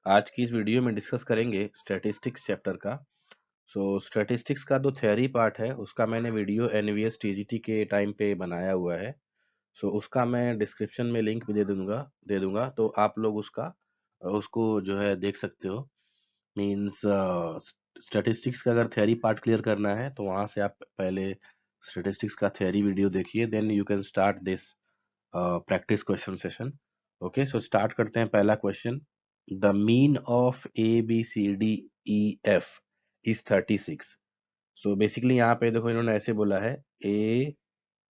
आज की इस वीडियो में डिस्कस करेंगे स्टैटिस्टिक्स चैप्टर का। स्टैटिस्टिक्स का जो थ्योरी पार्ट है उसका मैंने वीडियो एनवीएस टीजीटी के टाइम पे बनाया हुआ है। उसका मैं डिस्क्रिप्शन में लिंक भी दे दूंगा तो आप लोग उसको जो है देख सकते हो। मींस स्टैटिस्टिक्स का अगर थ्योरी पार्ट क्लियर करना है तो वहां से आप पहले स्टैटिस्टिक्स का थ्योरी वीडियो देखिए, then you can start this practice question session. Okay, so start करते हैं। पहला question, the mean of A B C D E F is 36। So basically यहाँ पे देखो इन्होंने ऐसे बोला है, A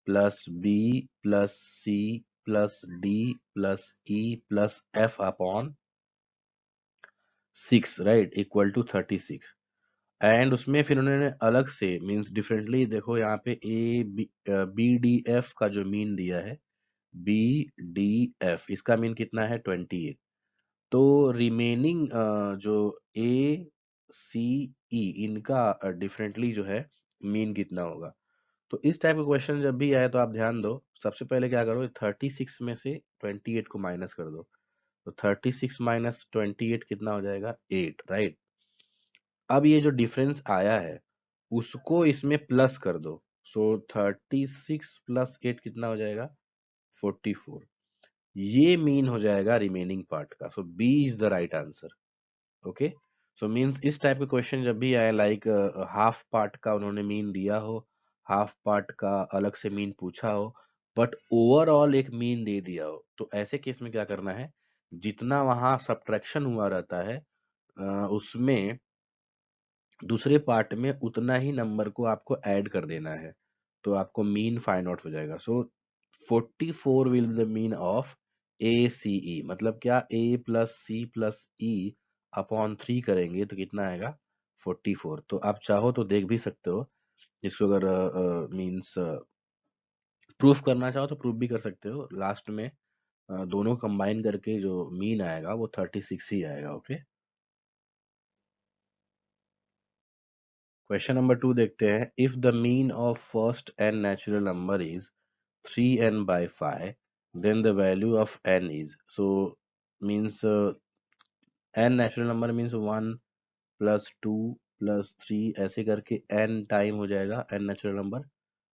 plus B plus C plus D plus E plus F upon 6, right, equal to 36। And उसमें फिर उन्होंने अलग से मीन्स डिफरेंटली देखो यहाँ पे ए बी डी एफ का जो मीन दिया है, बी डी एफ, इसका मीन कितना है 28। तो रिमेनिंग जो ए सी ई इनका डिफरेंटली जो है मीन कितना होगा। तो इस टाइप का क्वेश्चन जब भी आए तो आप ध्यान दो, सबसे पहले क्या करो, 36 में से 28 को माइनस कर दो। तो 36 माइनस 28 कितना हो जाएगा, 8, राइट। अब ये जो डिफरेंस आया है उसको इसमें प्लस कर दो। 36 प्लस 8 कितना हो जाएगा, 44। ये मीन हो जाएगा रिमेनिंग पार्ट का। B is the right answer. Okay, so means इस टाइप के क्वेश्चन जब भी आए, लाइक हाफ पार्ट का उन्होंने मीन दिया हो, हाफ पार्ट का अलग से मीन पूछा हो, बट ओवरऑल एक मीन दे दिया हो, तो ऐसे केस में क्या करना है, जितना वहां सब्ट्रैक्शन हुआ रहता है उसमें दूसरे पार्ट में उतना ही नंबर को आपको ऐड कर देना है, तो आपको मीन फाइंड आउट हो जाएगा। 44 will be the mean of A C E. मतलब क्या, A plus C plus E upon 3 करेंगे तो कितना आएगा, 44। तो आप चाहो तो देख भी सकते हो, इसको अगर मीन्स प्रूफ करना चाहो तो प्रूफ भी कर सकते हो। लास्ट में दोनों कंबाइन करके जो मीन आएगा वो 36 ही आएगा। ओके, क्वेश्चन नंबर 2 देखते हैं। If the mean of first n natural number is 3n by 5, then the value of n is, so means n natural number means 1 plus 2 plus 3 ऐसे करके n टाइम हो जाएगा n natural number,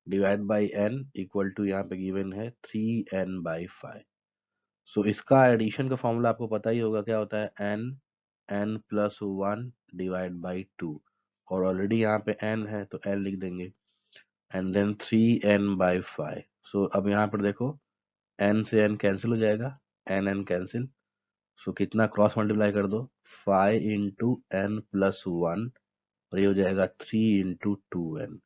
divide by n equal to यहाँ पे given है 3n/5। इसका addition का formula आपको पता ही होगा, क्या होता है, n प्लस 1 डिवाइड बाई 2, और ऑलरेडी यहाँ पे n है तो n लिख देंगे, एंड देन 3n/5। अब यहाँ पर देखो n से n कैंसिल हो जाएगा, n कैंसिल। कितना क्रॉस मल्टीप्लाई कर दो, 5 इंटू एन प्लस 1, और ये हो जाएगा 3 into 2n।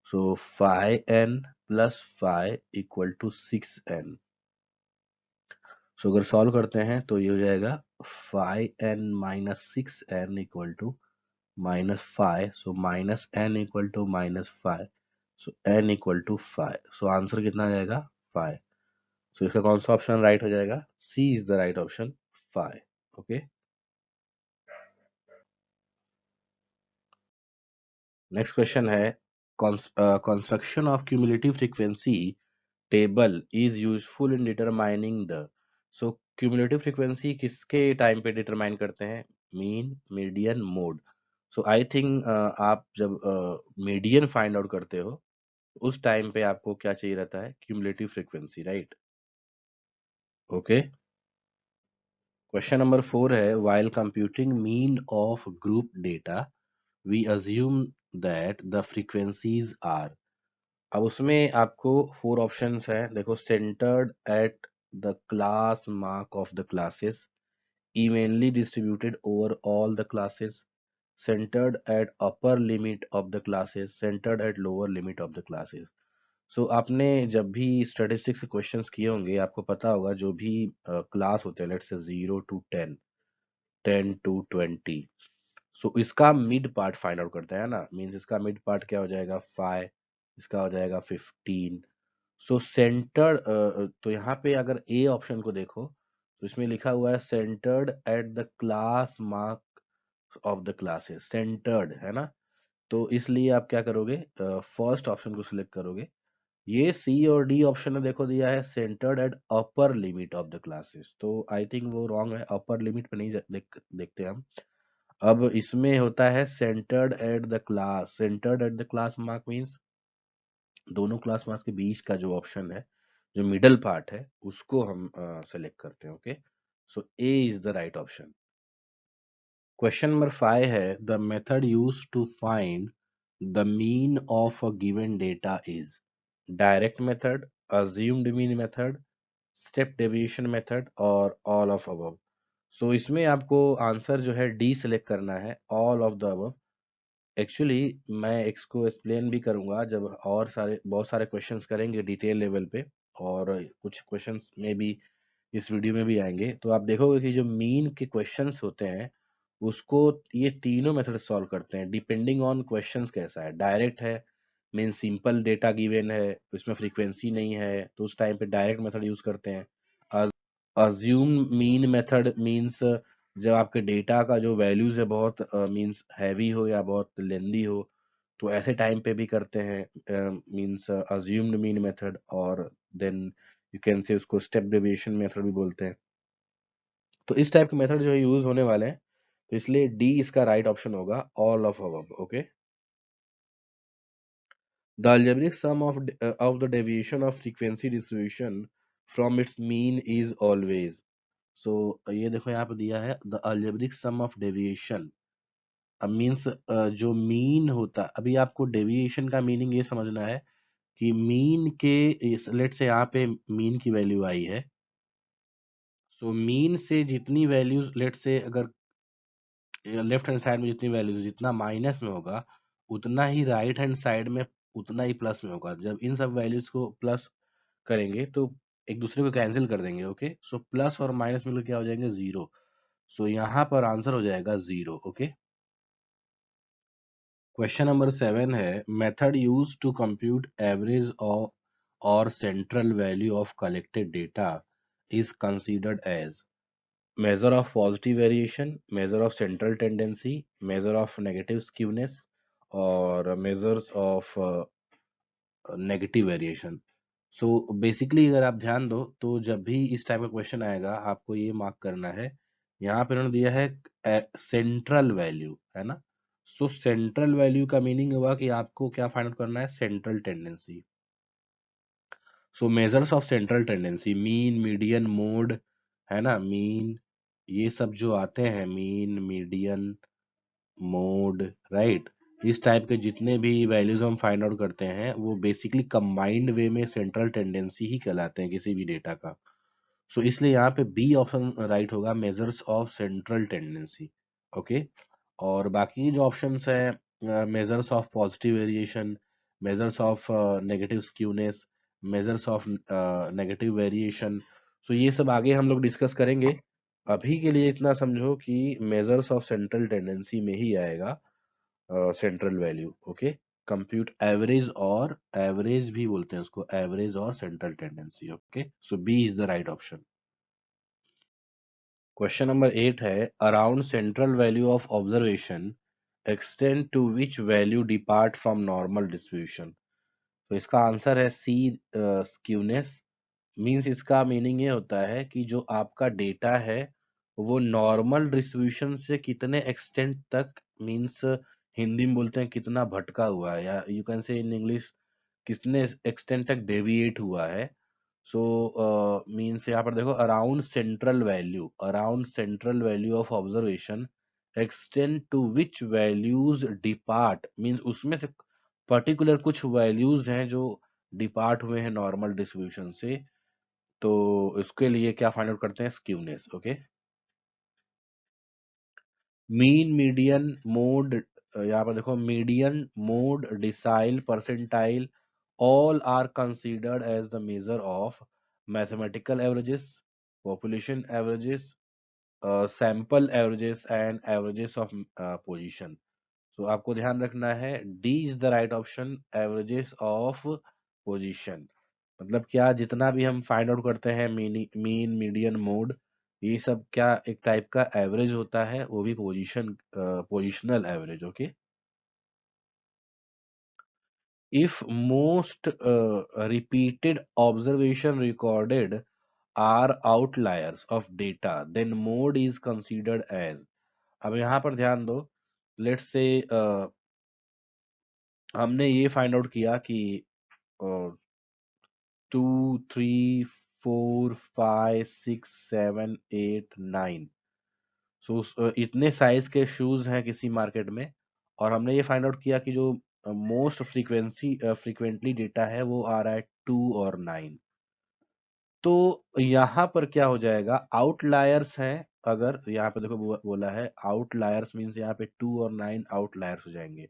5n plus 5 equal to 6n। अगर सॉल्व करते हैं तो ये हो जाएगा 5n minus 6n equal to -5। Minus n equal to -5, n equal to 5। Answer कितना आ जाएगा, 5। इसका कौन सा ऑप्शन राइट हो जाएगा, C is the right option, 5। Okay, next question है, construction of cumulative frequency table is useful in determining the. Cumulative frequency किसके टाइम पे डिटरमाइन करते हैं, mean, median, mode. I think आप जब मीडियन फाइंड आउट करते हो उस टाइम पे आपको क्या चाहिए रहता है, cumulative frequency, right. Okay, question number 4 है, while computing mean of group data we assume that the frequencies are. अब उसमें आपको 4 ऑप्शंस है, देखो, centred at the class mark of the classes, evenly distributed over all the classes, centered at upper limit of the classes, centered at lower limit of the classes। आपने जब भी statistics questions किए होंगे आपको पता होगा, जो भी क्लास होते हैं, लेट्स से 0 टू 10, 10 टू 20, इसका मिड पार्ट फाइंड आउट करता है ना, मींस इसका मिड पार्ट क्या हो जाएगा, 5, इसका हो जाएगा 15। सेंटर, तो यहाँ पे अगर ए ऑप्शन को देखो तो इसमें लिखा हुआ है centred at the class mark of the classes, centred है ना। तो इसलिए आप क्या करोगे, फर्स्ट ऑप्शन को सिलेक्ट करोगे, ये सी और डी ऑप्शन में देखो दिया है centred at upper limit of the classes, तो आई थिंक वो रॉन्ग है, अपर लिमिट पे नहीं देखते हम। अब इसमें होता है centred at the class, centred at the class mark means दोनों क्लास मार्क्स के बीच का जो ऑप्शन है, जो मिडल पार्ट है, उसको हम सेलेक्ट करते हैं। Okay, so a is the right option. Question number 5 है the method use to find the mean of a given data is direct method, assumed mean method, step deviation method और all of above. So इसमें आपको answer जो है d select करना है, all of the above. Actually मैं इसको explain भी करूंगा जब और सारे बहुत सारे क्वेश्चंस करेंगे डिटेल लेवल पे, और कुछ क्वेश्चंस में भी इस वीडियो में भी आएंगे, तो आप देखोगे कि जो मीन के क्वेश्चंस होते हैं उसको ये तीनों मेथड सॉल्व करते हैं डिपेंडिंग ऑन क्वेश्चंस कैसा है। डायरेक्ट है मीन सिंपल डेटा गिवन है, उसमें फ्रीक्वेंसी नहीं है, तो उस टाइम पे डायरेक्ट मेथड यूज करते हैं। अज्यूम मीन मेथड मीन्स जब आपके डेटा का जो वैल्यूज है बहुत मीन्स हैवी हो या बहुत लेंदी हो, तो ऐसे टाइम पे भी करते हैं मीन्स अज्यूम्ड मीन मेथड, और देन यू कैन से उसको स्टेप डेविएशन मेथड भी बोलते हैं। तो इस टाइप के मेथड जो है यूज होने वाले हैं, तो इसलिए डी इसका राइट ऑप्शन होगा, all of above. Okay, the algebraic sum of the deviation of frequency distribution from its mean is always, सो ये देखो यहाँ पे दिया है the algebraic sum of deviation, अब मीन्स जो मीन होता, अभी आपको डेविएशन का मीनिंग ये समझना है कि मीन के लेट से यहाँ पे मीन की वैल्यू आई है, सो मीन से जितनी वैल्यूज लेट से अगर लेफ्ट हैंड साइड में जितनी वैल्यूज जितना माइनस में होगा, उतना ही राइट हैंड साइड में उतना ही प्लस में होगा। जब इन सब वैल्यूज को प्लस करेंगे तो एक दूसरे को कैंसिल कर देंगे। ओके, सो प्लस और माइनस मिलकर क्या हो जाएंगे, जीरो। सो यहाँ पर आंसर हो जाएगा जीरो। ओके, क्वेश्चन नंबर 7 है method use to compute average और central value of collected data is considered as measure of positive variation, measure of central tendency, measure of negative skewness, और measures of negative variation. So basically अगर आप ध्यान दो तो जब भी इस टाइप का क्वेश्चन आएगा आपको ये मार्क करना है, यहाँ पे उन्होंने दिया है सेंट्रल वैल्यू, है ना। सो सेंट्रल वैल्यू का मीनिंग हुआ कि आपको क्या फाइंड आउट करना है, central tendency. So measures of central tendency mean median mode, है ना, मीन, ये सब जो आते हैं मीन मीडियन मोड, राइट, इस टाइप के जितने भी वैल्यूज हम फाइंड आउट करते हैं वो बेसिकली कंबाइंड वे में सेंट्रल टेंडेंसी ही कहलाते हैं किसी भी डेटा का। सो इसलिए यहाँ पे बी ऑप्शन राइट होगा, measures of central tendency. Okay, और बाकी जो ऑप्शंस है measures of positive variation, measures of negative skewness, measures of negative variation, so ये सब आगे हम लोग डिस्कस करेंगे। अभी के लिए इतना समझो कि मेजर्स ऑफ सेंट्रल टेंडेंसी में ही आएगा central value. Okay, compute average, और एवरेज भी बोलते हैं उसको, एवरेज और central tendency. Okay, so B is the right option. Question number 8 है around central value of observation extend to which value depart from normal distribution. तो इसका answer है सी, स्क्यूनेस। मींस इसका मीनिंग ये होता है कि जो आपका डेटा है वो नॉर्मल डिस्ट्रीब्यूशन से कितने एक्सटेंट तक, मींस हिंदी में बोलते हैं कितना भटका हुआ है, या you can say in English कितने एक्सटेंट तक डेविएट हुआ है। सो मीन्स यहाँ पर देखो around central value of observation extend to which values depart, means उसमें से पर्टिकुलर कुछ वैल्यूज हैं जो डिपार्ट हुए हैं नॉर्मल डिस्ट्रीब्यूशन से, तो इसके लिए क्या फाइंड आउट करते हैं, skewness. Okay, mean median mode, यहाँ पर देखो median mode decile percentile all are considered as the measure of mathematical averages, population averages, sample averages and averages of position। तो आपको ध्यान रखना है d is the right option, averages of position. मतलब क्या जितना भी हम फाइंड आउट करते हैं मीन मीडियन मोड, ये सब क्या एक टाइप का एवरेज होता है, वो भी positional average. Okay, if most repeated observation recorded are outliers of data, then mode is considered as। अब यहाँ पर ध्यान दो, लेट्स से हमने ये फाइंड आउट किया कि 2, 3, 4, 5, 6, 7, 8, 9, सो इतने साइज के शूज हैं किसी मार्केट में, और हमने ये फाइंड आउट किया कि जो मोस्ट फ्रीक्वेंटली डेटा है वो आ रहा है 2 और 9। तो यहाँ पर क्या हो जाएगा, आउटलायर्स हैं। अगर यहाँ पे देखो बोला है आउटलायर्स मीन्स यहाँ पे 2 और 9 आउटलायर्स हो जाएंगे,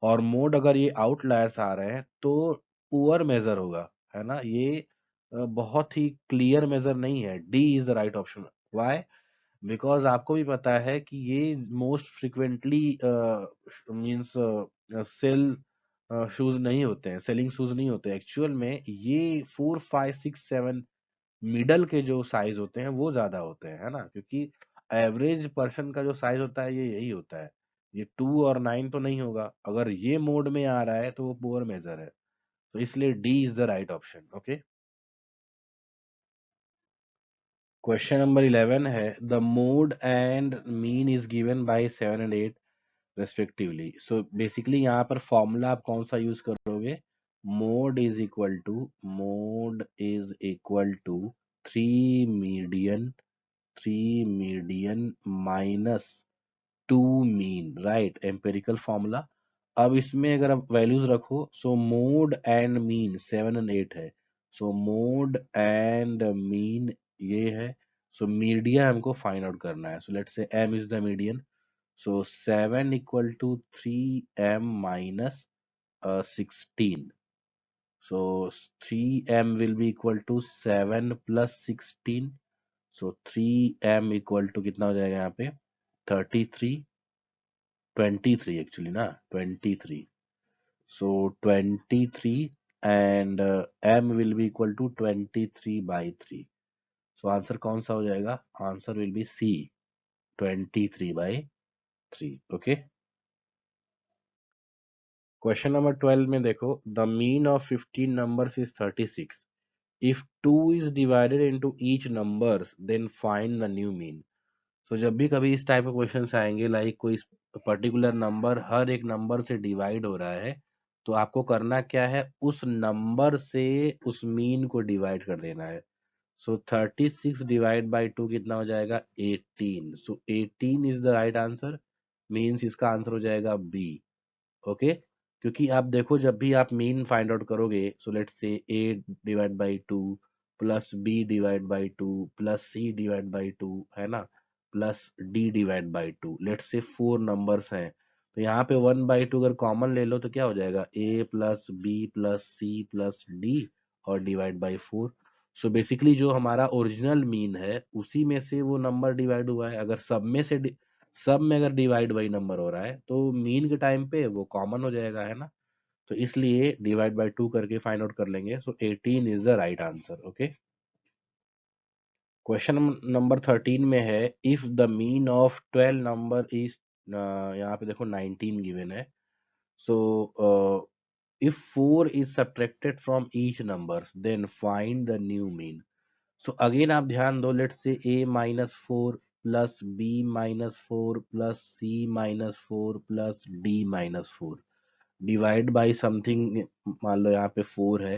और मोड अगर ये आउटलायर्स आ रहे हैं तो पुअर मेजर होगा, है ना। ये बहुत ही क्लियर मेजर नहीं है। D is the right option. Why? Because आपको भी पता है कि ये most frequently means sell shoes नहीं होते हैं, सेलिंग शूज नहीं होते एक्चुअल में। ये 4, 5, 6, 7 मिडल के जो साइज होते हैं वो ज्यादा होते हैं, है ना, क्योंकि एवरेज पर्सन का जो साइज होता है ये यही होता है। ये 2 और 9 तो नहीं होगा। अगर ये मोड में आ रहा है तो वो पुअर मेजर है, तो इसलिए d is the right option. Okay. Question number 11 है, the mode and mean is given by 7 and 8 respectively. So basically यहाँ पर फॉर्मूला आप कौन सा यूज करोगे, mode is equal to 3 median, 3 median minus 2 mean, right, empirical formula. अब इसमें अगर आप वैल्यूज रखो, so mode and mean 7 and 8 है, सो मोड एंड मीन ये है। सो मीडियन हमको फाइंड आउट करना है, so let's say m is the median. So 7 = 3m - 16, so 3m will be equal to 7 + 16, so 3m equal to कितना हो जाएगा यहाँ पे 33, 23 एक्चुअली ना, 23। So 23 and m will be equal to 23/3। So answer कौन सा हो जाएगा, answer will be c, 23/3। Okay. Question number 12 में देखो, the mean of 15 numbers is 36। If 2 is divided into each numbers then find the new mean. तो जब भी कभी इस टाइप के क्वेश्चंस आएंगे, लाइक कोई पर्टिकुलर नंबर हर एक नंबर से डिवाइड हो रहा है, तो आपको करना क्या है, उस नंबर से उस मीन को डिवाइड कर देना है। सो 36 डिवाइड बाई 2 कितना हो जाएगा 18। सो 18 is the right answer, means इसका आंसर हो जाएगा बी। ओके। क्योंकि आप देखो जब भी आप मीन फाइंड आउट करोगे, so let's say a divide by 2 plus b divide by 2 plus c divide by 2, है ना, plus d divide by 2, let's say 4 numbers हैं, तो यहाँ पे 1/2 अगर कॉमन ले लो तो क्या हो जाएगा, A plus B plus C plus D और डिवाइड बाई 4। सो बेसिकली जो हमारा ओरिजिनल मीन है उसी में से वो नंबर डिवाइड हुआ है। अगर सब में अगर डिवाइड वही नंबर हो रहा है तो मीन के टाइम पे वो कॉमन हो जाएगा, है ना। तो इसलिए डिवाइड बाय 2 करके फाइंड आउट कर लेंगे। So 18 is the right answer. Okay. Question number 13 में है, if the mean of 12 number is, यहाँ पे देखो 19 गिवन है। So if 4 is subtracted from each numbers then find the new mean. So again आप ध्यान दो, let's say a-4 plus b-4 plus c-4 plus d-4 divide by something, मान लो यहाँ पे 4 है।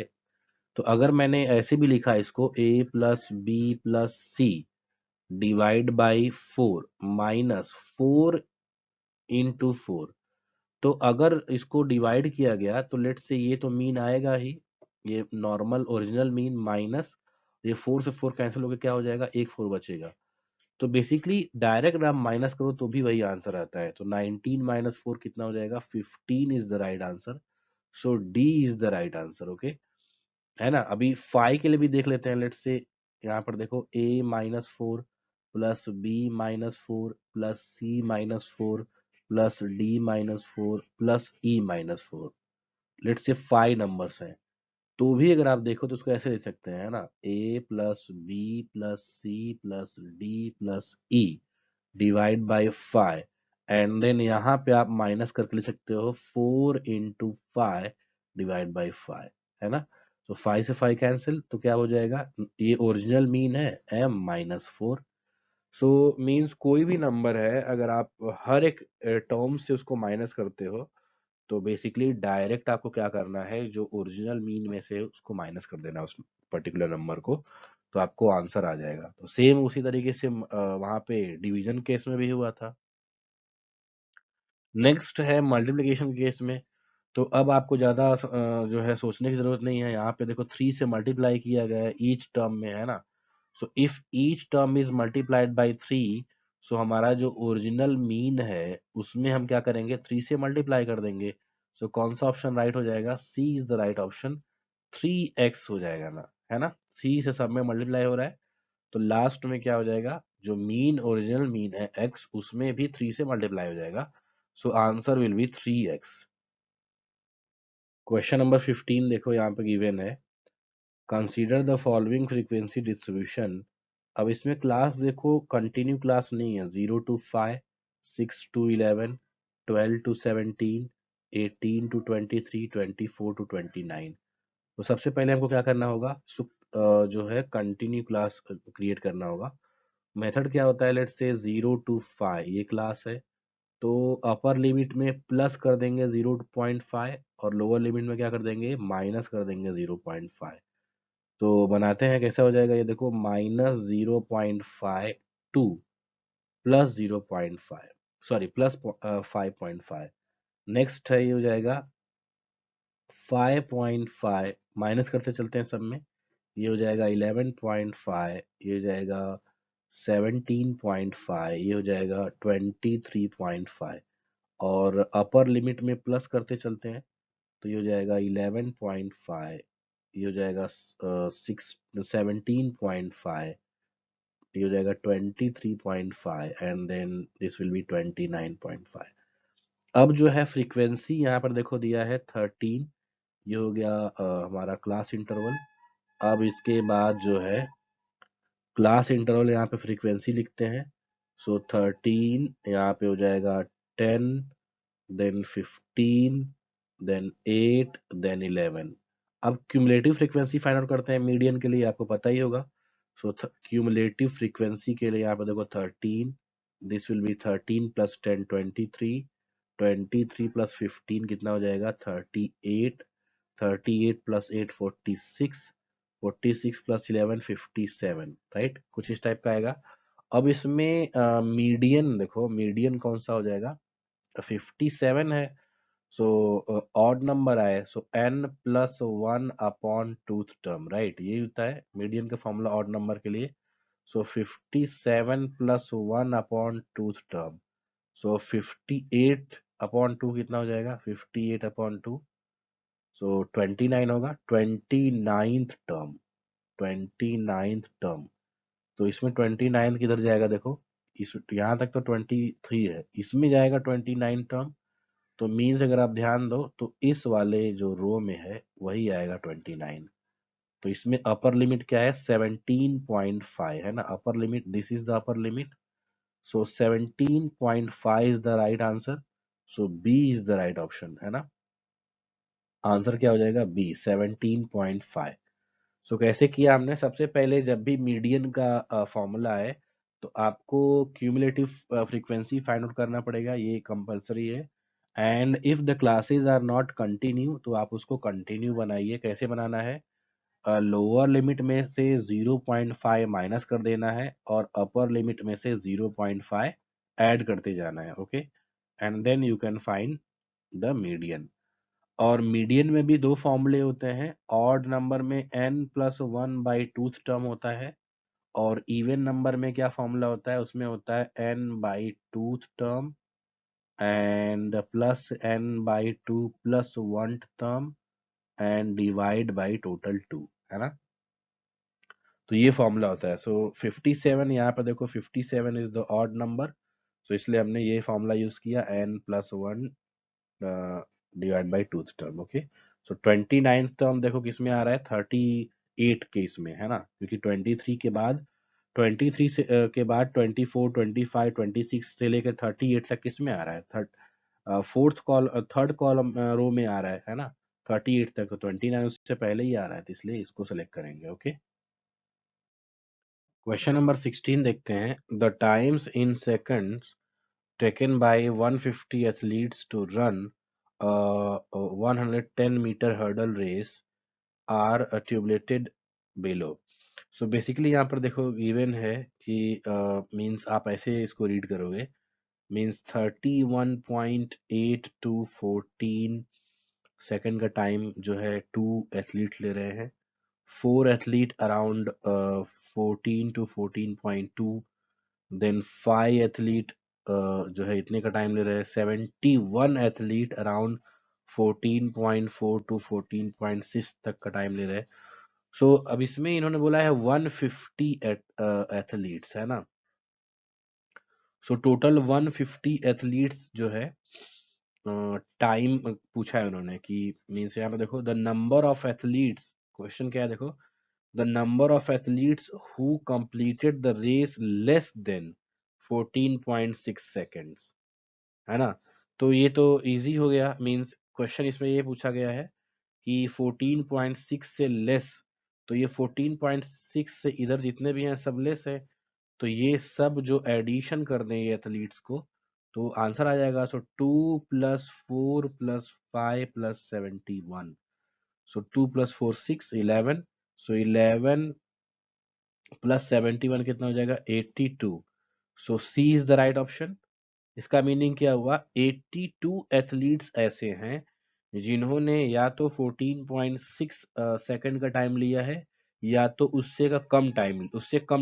तो अगर मैंने ऐसे भी लिखा इसको a plus B plus c divide by 4 minus 4 into 4, तो अगर इसको डिवाइड किया गया तो लेट से ये तो मीन आएगा ही, ये नॉर्मल ओरिजिनल मीन माइनस ये 4 से 4 कैंसिल होकर क्या हो जाएगा, एक 4 बचेगा। तो बेसिकली डायरेक्ट आप माइनस करो तो भी वही आंसर आता है। तो 19 - 4 कितना हो जाएगा, 15 is the right answer. So D is the right answer. Okay, है ना। अभी 5 के लिए भी देख लेते हैं, लेट्स से यहाँ पर देखो a-4 plus b-4 plus c-4 plus d-4 plus e-4, let's say 5 numbers हैं। तो भी अगर आप देखो तो उसको ऐसे लिख सकते हैं, है ना, a plus B plus C plus D plus e divide by 5, and then यहाँ पे आप माइनस करके लिख सकते हो 4 इंटू 5 डिवाइड बाई 5, है ना। तो 5 से 5 कैंसिल, तो क्या हो जाएगा, ये ओरिजिनल मीन है m-4। सो मीन्स कोई भी नंबर है, अगर आप हर एक टर्म से उसको माइनस करते हो, तो बेसिकली डायरेक्ट आपको क्या करना है, जो ओरिजिनल मीन में से उसको माइनस कर देना उस पर्टिकुलर नंबर को, तो आपको आंसर आ जाएगा। तो सेम उसी तरीके से वहां पे डिवीजन केस में भी हुआ था। नेक्स्ट है मल्टीप्लिकेशन केस में। तो अब आपको ज्यादा जो है सोचने की जरूरत नहीं है। यहाँ पे देखो 3 से मल्टीप्लाई किया गया है ईच टर्म में, है ना। So if each term is multiplied by 3, सो हमारा जो ओरिजिनल मीन है उसमें हम क्या करेंगे, 3 से मल्टीप्लाई कर देंगे। सो कौन सा ऑप्शन राइट हो जाएगा, C is the right option, 3x हो जाएगा ना, है ना। सी से सब में मल्टीप्लाई हो रहा है, तो लास्ट में क्या हो जाएगा, जो मीन ओरिजिनल मीन है x, उसमें भी 3 से मल्टीप्लाई हो जाएगा। So answer will B 3x। Question number 15 देखो यहाँ पे गिवन है, consider the following frequency distribution. अब इसमें क्लास देखो कंटिन्यू क्लास नहीं है, 0 to 5, 6 to 11, 12 to 17, 18 to 23, 24 to 29। तो सबसे पहले हमको क्या करना होगा, जो है कंटिन्यू क्लास क्रिएट करना होगा। मेथड क्या होता है, लेट्स से 0 to 5 ये क्लास है, तो अपर लिमिट में प्लस कर देंगे 0.5, और लोअर लिमिट में क्या कर देंगे, माइनस कर देंगे 0.5। तो बनाते हैं, कैसा हो जाएगा, ये देखो, -0.52 प्लस 0.5, सॉरी प्लस 5.5। नेक्स्ट है, ये हो जाएगा 5.5, माइनस करते चलते हैं सब में, ये हो जाएगा 11.5, ये हो जाएगा 17.5, ये हो जाएगा 23.5, और अपर लिमिट में प्लस करते चलते हैं, तो ये हो जाएगा 11.5, ये हो जाएगा 17.5, ये हो जाएगा 23.5, and then this will be 29.5। अब जो है फ्रीक्वेंसी यहाँ पर देखो दिया है 13, ये हो गया हमारा क्लास इंटरवल। अब इसके बाद जो है क्लास इंटरवल यहाँ पे फ्रीक्वेंसी लिखते हैं। सो 13 यहाँ पे हो जाएगा 10, देन 15, देन 8, देन 11। अब क्यूमुलेटिव फ्रीक्वेंसी फाइंड आउट करते हैं मीडियन के लिए, आपको पता ही होगा। सो क्यूमुलेटिव फ्रीक्वेंसी के लिए यहाँ पे देखो 13, this will B 13 plus 10 23, 23 plus 15 कितना हो जाएगा 38, 38 प्लस 8 46, 46 प्लस 11 57, राइट, कुछ इस टाइप का आएगा। अब इसमें मीडियन देखो, मीडियन कौन सा हो जाएगा, 57 है। सो ऑड नंबर आए, सो n+1 upon tooth term, right, ये होता है मीडियन का फॉर्मूला ऑड नंबर के लिए। सो 57+1 अपॉन टूथ टर्म, सो 58/2 कितना हो जाएगा, 58/2, सो 29 होगा, 29th टर्म, 29th टर्म। तो इसमें 29 किधर जाएगा देखो, इस यहाँ तक तो 23 है, इसमें जाएगा 29 टर्म। तो मीन्स अगर आप ध्यान दो तो इस वाले जो रो में है वही आएगा 29। तो इसमें अपर लिमिट क्या है, 17.5 है ना, upper limit, this is the upper limit. So 17.5 is the right answer. So B is the right option, है ना। आंसर क्या हो जाएगा, बी 17.5। सो कैसे किया हमने, सबसे पहले जब भी मीडियन का फॉर्मूला है, तो आपको क्यूमुलेटिव फ्रीक्वेंसी फाइंड आउट करना पड़ेगा, ये कंपलसरी है। And if the classes are not continue, तो आप उसको कंटिन्यू बनाइए। कैसे बनाना है, लोअर लिमिट में से 0.5 माइनस कर देना है, और अपर लिमिट में से 0.5 ऐड करते जाना है, okay. And then you can find the median. और मीडियन में भी दो फॉर्मूले होते हैं, ऑड नंबर में n+1/2 टर्म होता है, और इवन नंबर में क्या फॉर्मूला होता है, उसमें होता है n/2 term and plus n/2 plus 1 term and divide by total 2, है ना। तो ये फॉर्मूला होता है। सो 57 यहाँ पर देखो, 57 इज द ऑड नंबर, तो इसलिए हमने ये फॉर्मूला यूज किया, n+1 divide by twoth term, okay. So 29th term देखो किस में आ रहा है, 38 के इसमें, है ना, क्योंकि 23 के बाद, 23 से के बाद 24, 25, 26 से लेकर 38 तक किस में आ रहा है, fourth col third column row में आ रहा है ना। 38 तक, तो 29 उससे पहले ही आ रहा है, तो इसलिए इसको सेलेक्ट करेंगे। ओके, क्वेश्चन नंबर 16 देखते हैं। The times in seconds taken by 150 athletes to run a 110 meter hurdle race are tabulated below. So basically यहाँ पर देखो गिवन है कि मींस आप ऐसे इसको रीड करोगे, मींस 31.8 to 14 सेकंड का टाइम जो है 2 एथलीट ले रहे हैं, 4 athlete around 14 to 14.2, then 5 athlete जो है इतने का टाइम ले रहे हैं, 71 एथलीट अराउंड 14.4 टू 14.6 तक का टाइम ले रहे हैं। सो अब इसमें इन्होंने बोला है 150 एथलीट्स, है ना। सो टोटल 150 एथलीट्स जो है टाइम पूछा है उन्होंने कि मीन्स यहाँ पे देखो the number of athletes, question क्या है देखो, the number of athletes who completed the race less than 14.6 seconds, है ना। तो ये तो इजी हो गया, मींस क्वेश्चन इसमें ये पूछा गया है कि 14.6 से लेस, तो ये 14.6 से इधर जितने भी हैं सब लेस है, तो ये सब जो एडिशन कर दें ये एथलीट्स को, तो आंसर आ जाएगा। सो 2 + 4 + 5 + 71, सो 2 + 4 6 11, सो 11 + 71 कितना हो जाएगा 82। सो सी इज द राइट ऑप्शन। इसका मीनिंग क्या हुआ, 82 एथलीट्स ऐसे हैं जिन्होंने या तो 14.6 सेकंड का टाइम लिया है, या तो उससे कम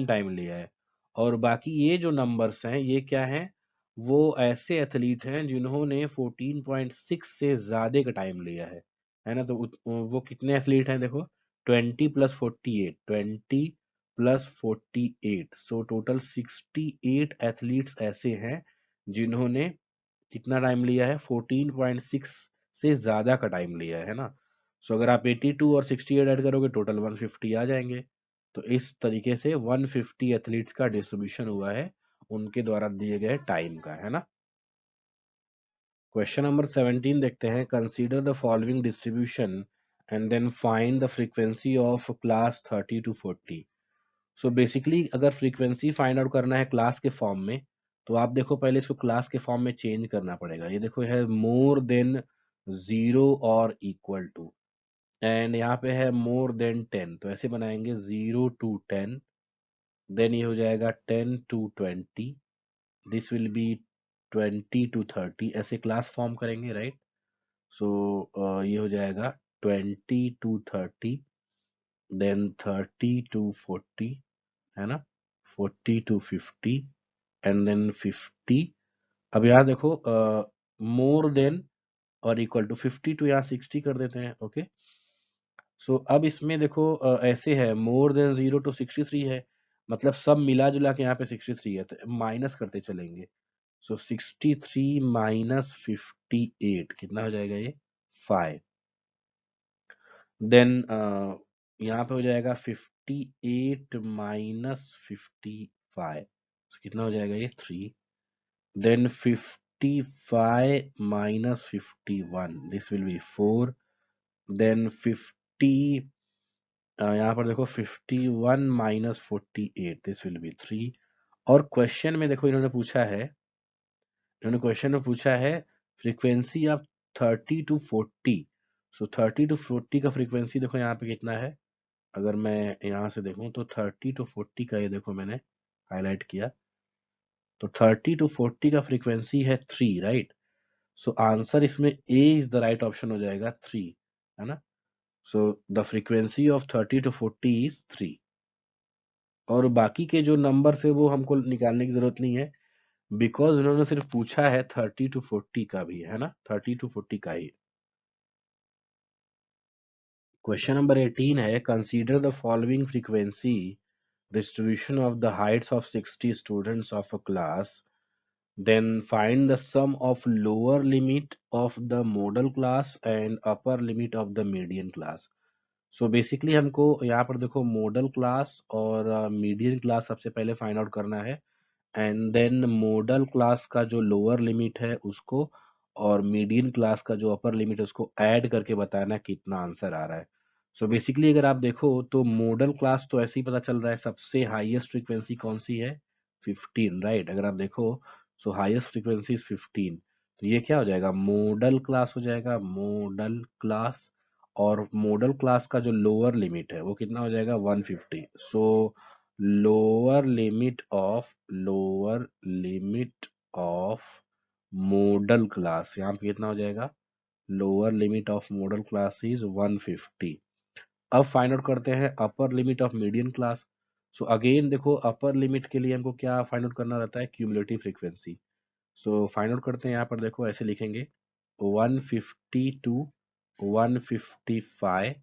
टाइम लिया है, और बाकी ये जो नंबर्स हैं ये क्या हैं, वो ऐसे एथलीट हैं जिन्होंने 14.6 से ज्यादा का टाइम लिया है ना। तो वो कितने एथलीट हैं देखो, 20 + 48, 20 + 48, सो टोटल 68 एथलीट्स ऐसे हैं जिन्होंने कितना टाइम लिया है, 14.6 से ज्यादा का टाइम लिया है ना। सो अगर आप 82 और 68 ऐड करोगे टोटल 150 आ जाएंगे। तो इस तरीके से 150 एथलीट्स का डिस्ट्रीब्यूशन हुआ है उनके द्वारा दिए गए टाइम का, है ना। क्वेश्चन नंबर 17 देखते हैं। Consider the following distribution and then find the frequency of class 30 to 40। So basically अगर फ्रीक्वेंसी फाइंड आउट करना है क्लास के फॉर्म में, तो आप देखो पहले इसको क्लास के फॉर्म में चेंज करना पड़ेगा। ये देखो है मोर देन 0 और इक्वल टू, एंड यहाँ पे है मोर देन 10, तो ऐसे बनाएंगे 0 to 10, देन ये हो जाएगा 10 to 20, this will B 20 to 30, ऐसे क्लास फॉर्म करेंगे, राइट। सो ये हो जाएगा 20 to 30, देन 30 to 40, है ना, 40 to 50, एंड देन 50। अब यहाँ देखो मोर देन और इक्वल टू 50 टू यहाँ 60 कर देते हैं। ओके, सो अब इसमें देखो ऐसे है मोर देन 0 to 63 है, मतलब सब मिला जुला के यहाँ पे 63 है, तो माइनस करते चलेंगे। सो 63 माइनस 58 कितना हो जाएगा ये 5, देन यहाँ पे हो जाएगा 58 माइनस 55, कितना हो जाएगा ये 3, then 55 minus 51, this will be 4, then 50 यहाँ पर देखो 51 minus 48, this will be 3। और क्वेश्चन में देखो इन्होंने क्वेश्चन में पूछा है frequency of 30 to 40। So 30 to 40 का फ्रीक्वेंसी देखो यहाँ पे कितना है, अगर मैं यहाँ से देखूं तो 30 to 40 का ये देखो मैंने हाईलाइट किया, तो 30 to 40 का फ्रीक्वेंसी है 3, राइट। सो आंसर इसमें ए इज द राइट ऑप्शन हो जाएगा 3, है ना। So the frequency of 30 to 40 is 3, और बाकी के जो नंबर है वो हमको निकालने की जरूरत नहीं है, बिकॉज उन्होंने सिर्फ पूछा है 30 to 40 का भी, है ना, 30 to 40 का ही। क्वेश्चन नंबर 18 है। Consider the following frequency distribution of the Heights of 60 students of a class, then find the sum of lower limit of the model class and upper limit of the median class। So basically हमको यहाँ पर देखो model class और median class सबसे पहले find out करना है, and then model class का जो लोअर लिमिट है उसको और मीडियन क्लास का जो अपर लिमिट है उसको ऐड करके बताना कितना आंसर आ रहा है। सो बेसिकली अगर आप देखो तो मॉडल क्लास तो ऐसे ही पता चल रहा है, सबसे हाईएस्ट फ्रीक्वेंसी कौन सी है, 15, राइट। अगर आप देखो सो हाईएस्ट फ्रीक्वेंसी इज 15, तो ये क्या हो जाएगा, मॉडल क्लास हो जाएगा, मॉडल क्लास। और मॉडल क्लास का जो लोअर लिमिट है वो कितना हो जाएगा, 150। सो lower limit of model class यहाँ पे कितना हो जाएगा, lower limit of model class is 150। अब फाइंड आउट करते हैं अपर limit of median class. So again देखो अपर लिमिट के लिए हमको क्या फाइंड आउट करना रहता है, cumulative frequency. So find out करते हैं, यहाँ पर देखो ऐसे लिखेंगे 150 टू 155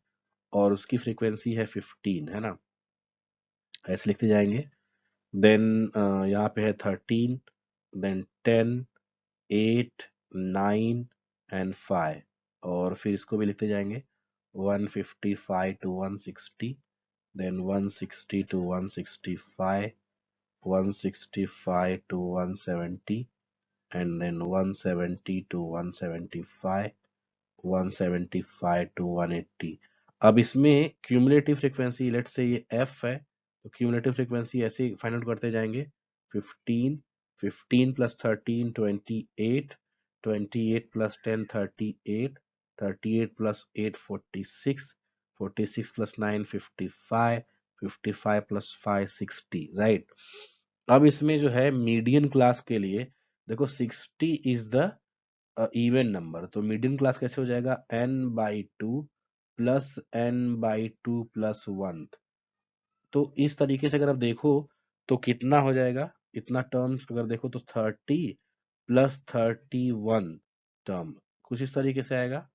और उसकी फ्रीक्वेंसी है 15, है ना, ऐसे लिखते जाएंगे। देन यहाँ पे है 13, देन 10, 8, 9 एंड 5, और फिर इसको भी लिखते जाएंगे 155 to 160, then 160 to 165, 165 to 170, and then 170 to 175, 175 to 180। अब इसमें क्यूमुलेटिव फ्रीक्वेंसी लेट से ये एफ है, तो क्यूमुलेटिव फ्रीक्वेंसी ऐसे फाइंड आउट करते जाएंगे, 15, 15 plus 13 28, 28 plus 10 38, 38 plus 8 46, 46 plus 9 55, 55 plus 5 60, right. अब इसमें जो है मीडियन क्लास के लिए देखो 60 इज द इवन नंबर, तो मीडियन क्लास कैसे हो जाएगा, n/2 प्लस n/2 प्लस 1। तो इस तरीके से अगर आप देखो तो कितना हो जाएगा, इतना टर्म्स अगर देखो तो 30 प्लस 31 टर्म कुछ इस तरीके से आएगा।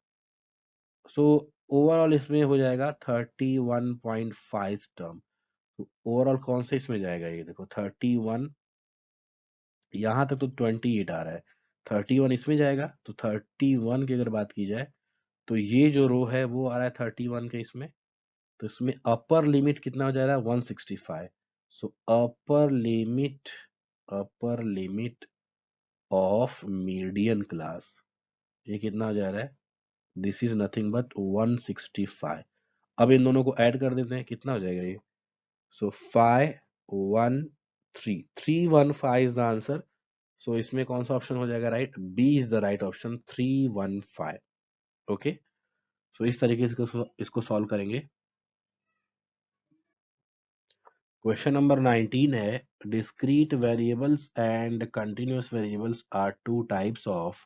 सो ओवरऑल इसमें हो जाएगा 31.5 टर्म। तो ओवरऑल कौन से इसमें जाएगा, ये देखो 31, यहाँ तक तो 28 आ रहा है, 31 इसमें जाएगा, तो 31 की अगर बात की जाए तो ये जो रो है वो आ रहा है 31 के इसमें, तो इसमें अपर लिमिट कितना हो जा रहा है, 165। So upper limit of median class, ये कितना हो जा रहा है, दिस इज नथिंग बट 165। अब इन दोनों को ऐड कर देते हैं, कितना हो जाएगा ये, so 513 315 is the answer. So इसमें कौन सा ऑप्शन हो जाएगा, right, B is the right option, 315। Okay, so इस तरीके से इसको सॉल्व करेंगे। क्वेश्चन नंबर 19 है, discrete variables and continuous variables are two types of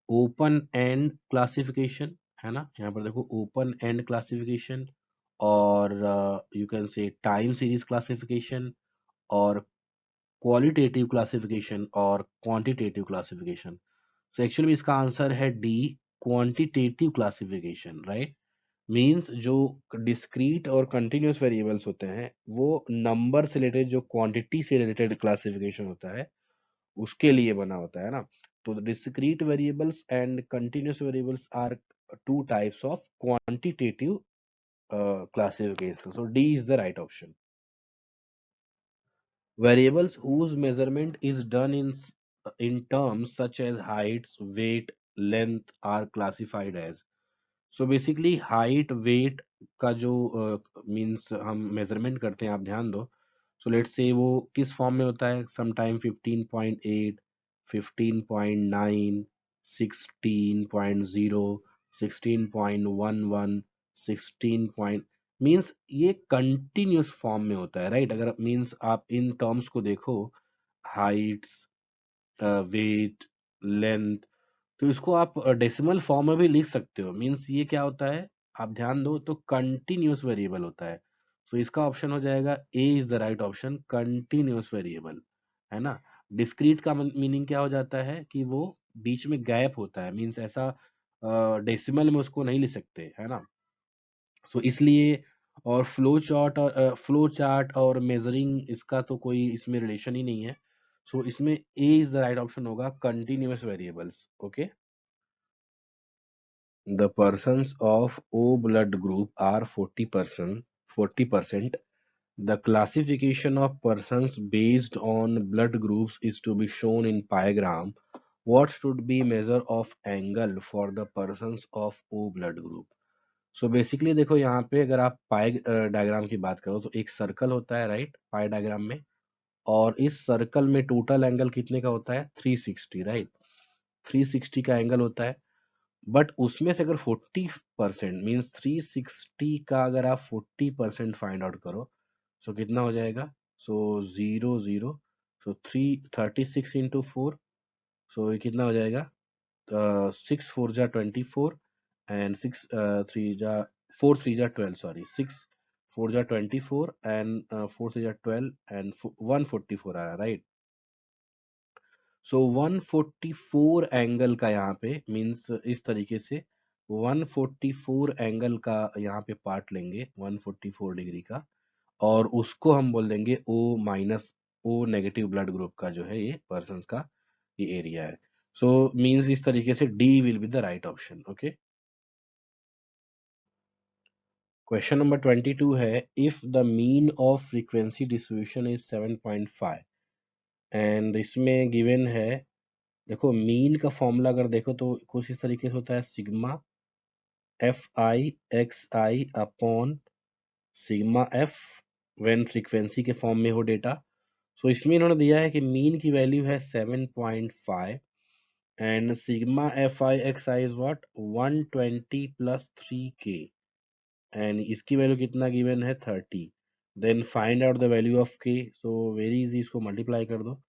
open end classification, है ना, यहाँ पर देखो ओपन एंड क्लासिफिकेशन और you can say time series classification और क्वालिटेटिव क्लासिफिकेशन और क्वांटिटेटिव क्लासिफिकेशन। सो एक्चुअली इसका आंसर है D, quantitative classification, right. Means जो डिस्क्रीट और कंटिन्यूअस वेरिएबल्स होते हैं वो नंबर से रिलेटेड, जो क्वांटिटी से रिलेटेड क्लासिफिकेशन होता है उसके लिए बना होता है ना। तो discrete variables and continuous variables are two types of quantitative classification, so D is the right option. Variables whose measurement is done in terms such as heights, weight, length are classified as। So basically height weight का जो means हम measurement करते हैं, आप ध्यान दो। सो let's से वो किस फॉर्म में होता है, समटाइम 15.8, 15.9, 16.0, 16.11, 16 पॉइंट, मीन्स ये कंटिन्यूस फॉर्म में होता है, राइट। अगर मीन्स आप इन टर्म्स को देखो, हाइट्स, वेट, लेंथ, तो इसको आप डेसिमल फॉर्म में भी लिख सकते हो। मींस ये क्या होता है, आप ध्यान दो तो कंटिन्यूअस वेरिएबल होता है। तो इसका ऑप्शन हो जाएगा A is the right option, continuous variable, है ना। डिस्क्रीट का मीनिंग क्या हो जाता है कि वो बीच में गैप होता है, मींस ऐसा डेसिमल में उसको नहीं लिख सकते, है ना। सो इसलिए, और फ्लो चार्ट और मेजरिंग इसका तो कोई इसमें रिलेशन ही नहीं है। सो इसमें ए इज द राइट ऑप्शन होगा, continuous variables. Okay, the persons of O blood group are 40%. 40%. The classification of persons based on blood groups is to be shown in piegram. What should be measure of angle for the persons of O blood group? So basically देखो यहाँ पे अगर आप पाई diagram की बात करो तो एक सर्कल होता है राइट पाई डायग्राम में, और इस सर्कल में टोटल एंगल कितने का होता है 360 राइट। 360 का एंगल होता है, बट उसमें से अगर 40% मीन्स 360 का अगर आप 40% फाइंड आउट करो, सो कितना हो जाएगा, सो 0 0, सो 336 इंटू 4, सो ये कितना हो जाएगा, 6 4 जा 24 एंड 4 3 जा 12, सॉरी 6 4 जा 24 एंड 4 3 जा 12 एंड 144 आया राइट। सो 144 एंगल का यहाँ पे मींस इस तरीके से 144 एंगल का यहाँ पे पार्ट लेंगे 144 डिग्री का, और उसको हम बोल देंगे O minus, O negative blood group का जो है ये पर्सन का ये एरिया है। सो मींस इस तरीके से D will be the right option. Okay, question number 22 है, if the mean of frequency distribution is 7.5 and इसमें गिवन है, देखो मीन का फॉर्मूला अगर देखो तो कुछ इस तरीके से होता है, sigma F I X I upon sigma F when frequency के फॉर्म में हो डेटा। सो इसमें इन्होंने दिया है कि मीन की वैल्यू है 7.5 and sigma F I X I is what 120 plus 3k and इसकी वैल्यू कितना गिवन है 30। Then find out the value of k, so very easy, इसको मल्टीप्लाई कर दो।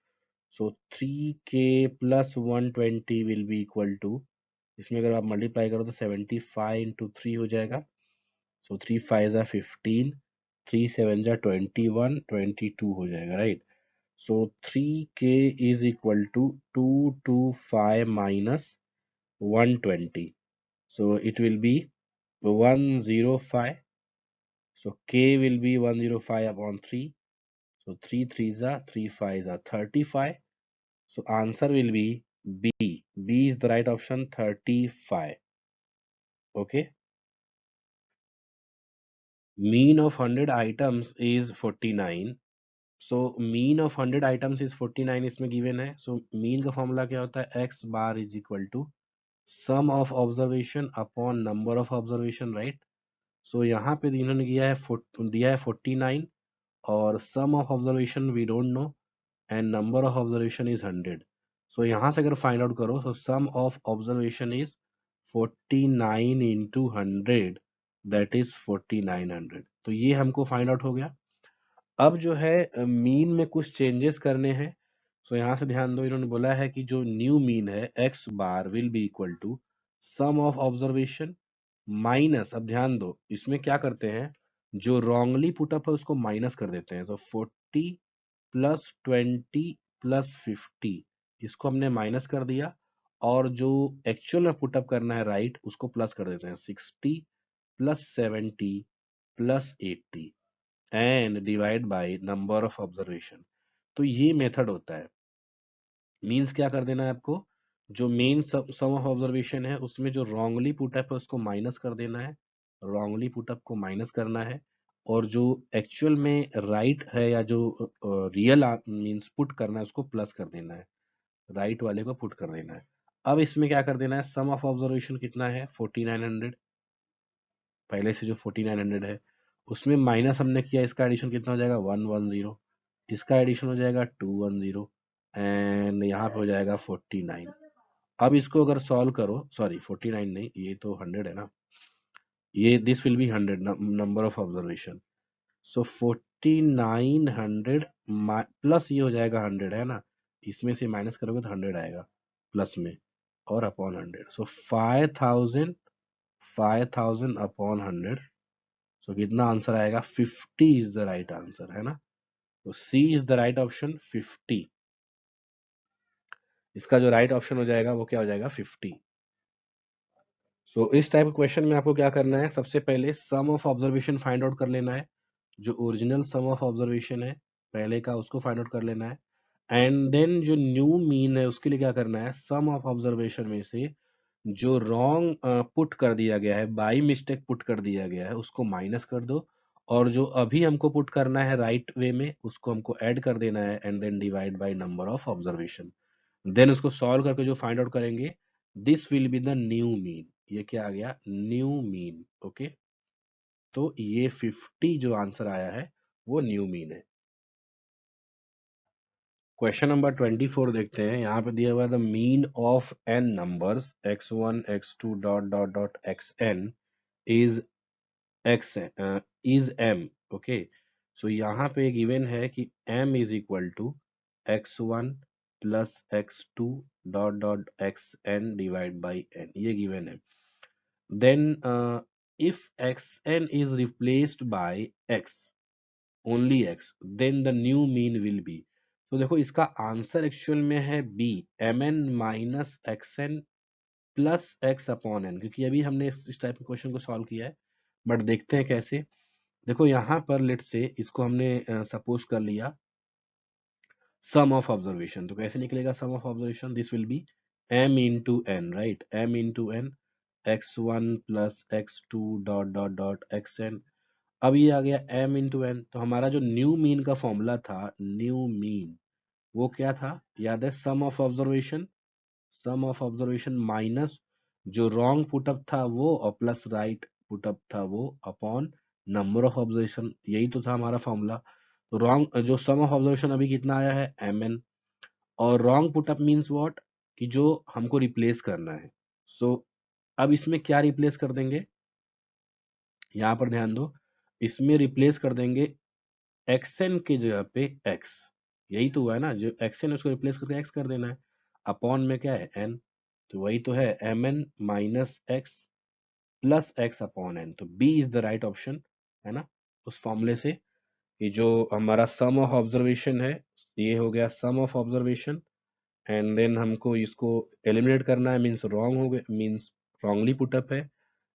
So 3k plus 120 will be equal to, इसमें अगर आप multiply करो तो 75 इंटू 3 हो जाएगा। सो 3 5 जा 15, 3 7 जा 21, 22 हो जाएगा right. So 3k is equal to 225 minus 120, so it will be 105। So k will be 105 upon 3. So 3 3s are 3 5s are 35. So answer will be B. B is the right option, 35. Okay. Mean of 100 items is 49. So mean of 100 items is 49 इसमें given है. So mean का formula क्या होता है, x bar is equal to sum of observation upon number of observation, right? So यहाँ पे इन्होंने दिया है 49 और sum of observation we don't know and number of observation is 100. So यहाँ से अगर फाइंड आउट करो तो sum of observation is 49 into 100, that is 4900। तो ये हमको फाइंड आउट हो गया। अब जो है मीन में कुछ चेंजेस करने हैं। सो यहाँ से ध्यान दो, इन्होंने बोला है कि जो न्यू मीन है X bar will be equal to sum of observation minus, अब ध्यान दो इसमें क्या करते हैं, जो रॉन्गली पुटअप है उसको माइनस कर देते हैं। तो 40 प्लस 20 प्लस 50 इसको हमने माइनस कर दिया, और जो एक्चुअल में पुटअप करना है राइट उसको प्लस कर देते हैं। 60 plus 70 plus 80 and divide by number of observation. तो ये मेथड होता है। मींस क्या कर देना है आपको, जो मेन सम ऑफ ऑब्जर्वेशन है उसमें जो रॉन्गली पुटअप है उसको माइनस कर देना है, रॉन्गली पुटअप को माइनस करना है, और जो एक्चुअल में राइट है या जो रियल मींस पुट करना है उसको प्लस कर देना है, राइट वाले को पुट कर देना है। अब इसमें क्या कर देना है, सम ऑफ ऑब्जर्वेशन कितना है 4900, पहले से जो 4900 है उसमें माइनस हमने किया, इसका एडिशन कितना हो जाएगा 110, इसका एडिशन हो जाएगा 210 एंड यहाँ पे हो जाएगा 49। अब इसको अगर सॉल्व करो, सॉरी 49 नहीं, ये तो 100 है ना, ये this will B 100 number of observation. So 4900 plus ये हो जाएगा 100 है ना, इसमें से माइनस करोगे तो 100 आएगा प्लस में, और अपॉन 100। सो 5000 अपॉन 100, सो कितना आंसर आएगा 50 इज द राइट आंसर, है ना। तो सी इज द राइट ऑप्शन 50। इसका जो राइट ऑप्शन हो जाएगा वो क्या हो जाएगा 50। सो इस टाइप के क्वेश्चन में आपको क्या करना है, सबसे पहले सम ऑफ ऑब्जर्वेशन फाइंड आउट कर लेना है, जो ओरिजिनल सम ऑफ ऑब्जर्वेशन है पहले का उसको फाइंड आउट कर लेना है, एंड देन जो न्यू मीन है उसके लिए क्या करना है, सम ऑफ ऑब्जर्वेशन में से जो रॉन्ग पुट कर दिया गया है, बाई मिस्टेक पुट कर दिया गया है उसको माइनस कर दो, और जो अभी हमको पुट करना है राइट वे में उसको हमको ऐड कर देना है, and then divide by number of observation. Then उसको सॉल्व करके जो फाइंड आउट करेंगे, this will be the new mean. ये क्या आ गया? New mean. ओके, तो ये 50 जो आंसर आया है वो न्यू मीन है। क्वेश्चन नंबर 24 देखते हैं। यहाँ पे दिया हुआ है the mean of N numbers x1 x2 dot dot dot xn is x is m। Okay, so यहाँ पे गिवन है कि m is equal to x1 plus x2 dot dot xn divide by n, ये given है। Then if xn is replaced by x, only x, then the new mean will B. तो देखो इसका answer actual में है B, mn minus xn plus x upon n, क्योंकि अभी हमने इस टाइप के क्वेश्चन को सॉल्व किया है। बट देखते हैं कैसे। देखो यहाँ पर लेट से इसको हमने सपोज कर लिया सम ऑफ ऑब्जर्वेशन, तो कैसे निकलेगा sum of observation? This will be m into N, right, m into N, x1 plus x2 dot dot dot xn। अब ये आ गया m इंटू एन, तो हमारा जो न्यू मीन का फॉर्मूला था, न्यू मीन, वो क्या था? याद है? Sum of observation, sum of observation minus जो रॉन्ग पुटअप था वो, और प्लस राइट पुटअप था वो, अपॉन नंबर ऑफ ऑब्जर्वेशन। यही तो था हमारा फॉर्मूला। तो रॉन्ग जो सम ऑफ ऑब्जर्वेशन अभी कितना आया है? mn, और रॉन्ग पुटअप मीन्स व्हाट, कि जो हमको रिप्लेस करना है। सो अब इसमें क्या रिप्लेस कर देंगे? यहाँ पर ध्यान दो, इसमें रिप्लेस कर देंगे xn की जगह पे x। यही तो हुआ है ना, जो xn उसको रिप्लेस करके x कर देना है। अपॉन में क्या है? n, तो वही तो है mn minus x plus x upon n। तो b is the right option, है ना, उस फॉर्मूले से। कि जो हमारा सम ऑफ ऑब्जर्वेशन है, ये हो गया सम ऑफ ऑब्जर्वेशन, एंड देन हमको इसको एलिमिनेट करना है, मीन्स रॉन्ग हो गया, मीन्स रॉन्गली पुटअप है,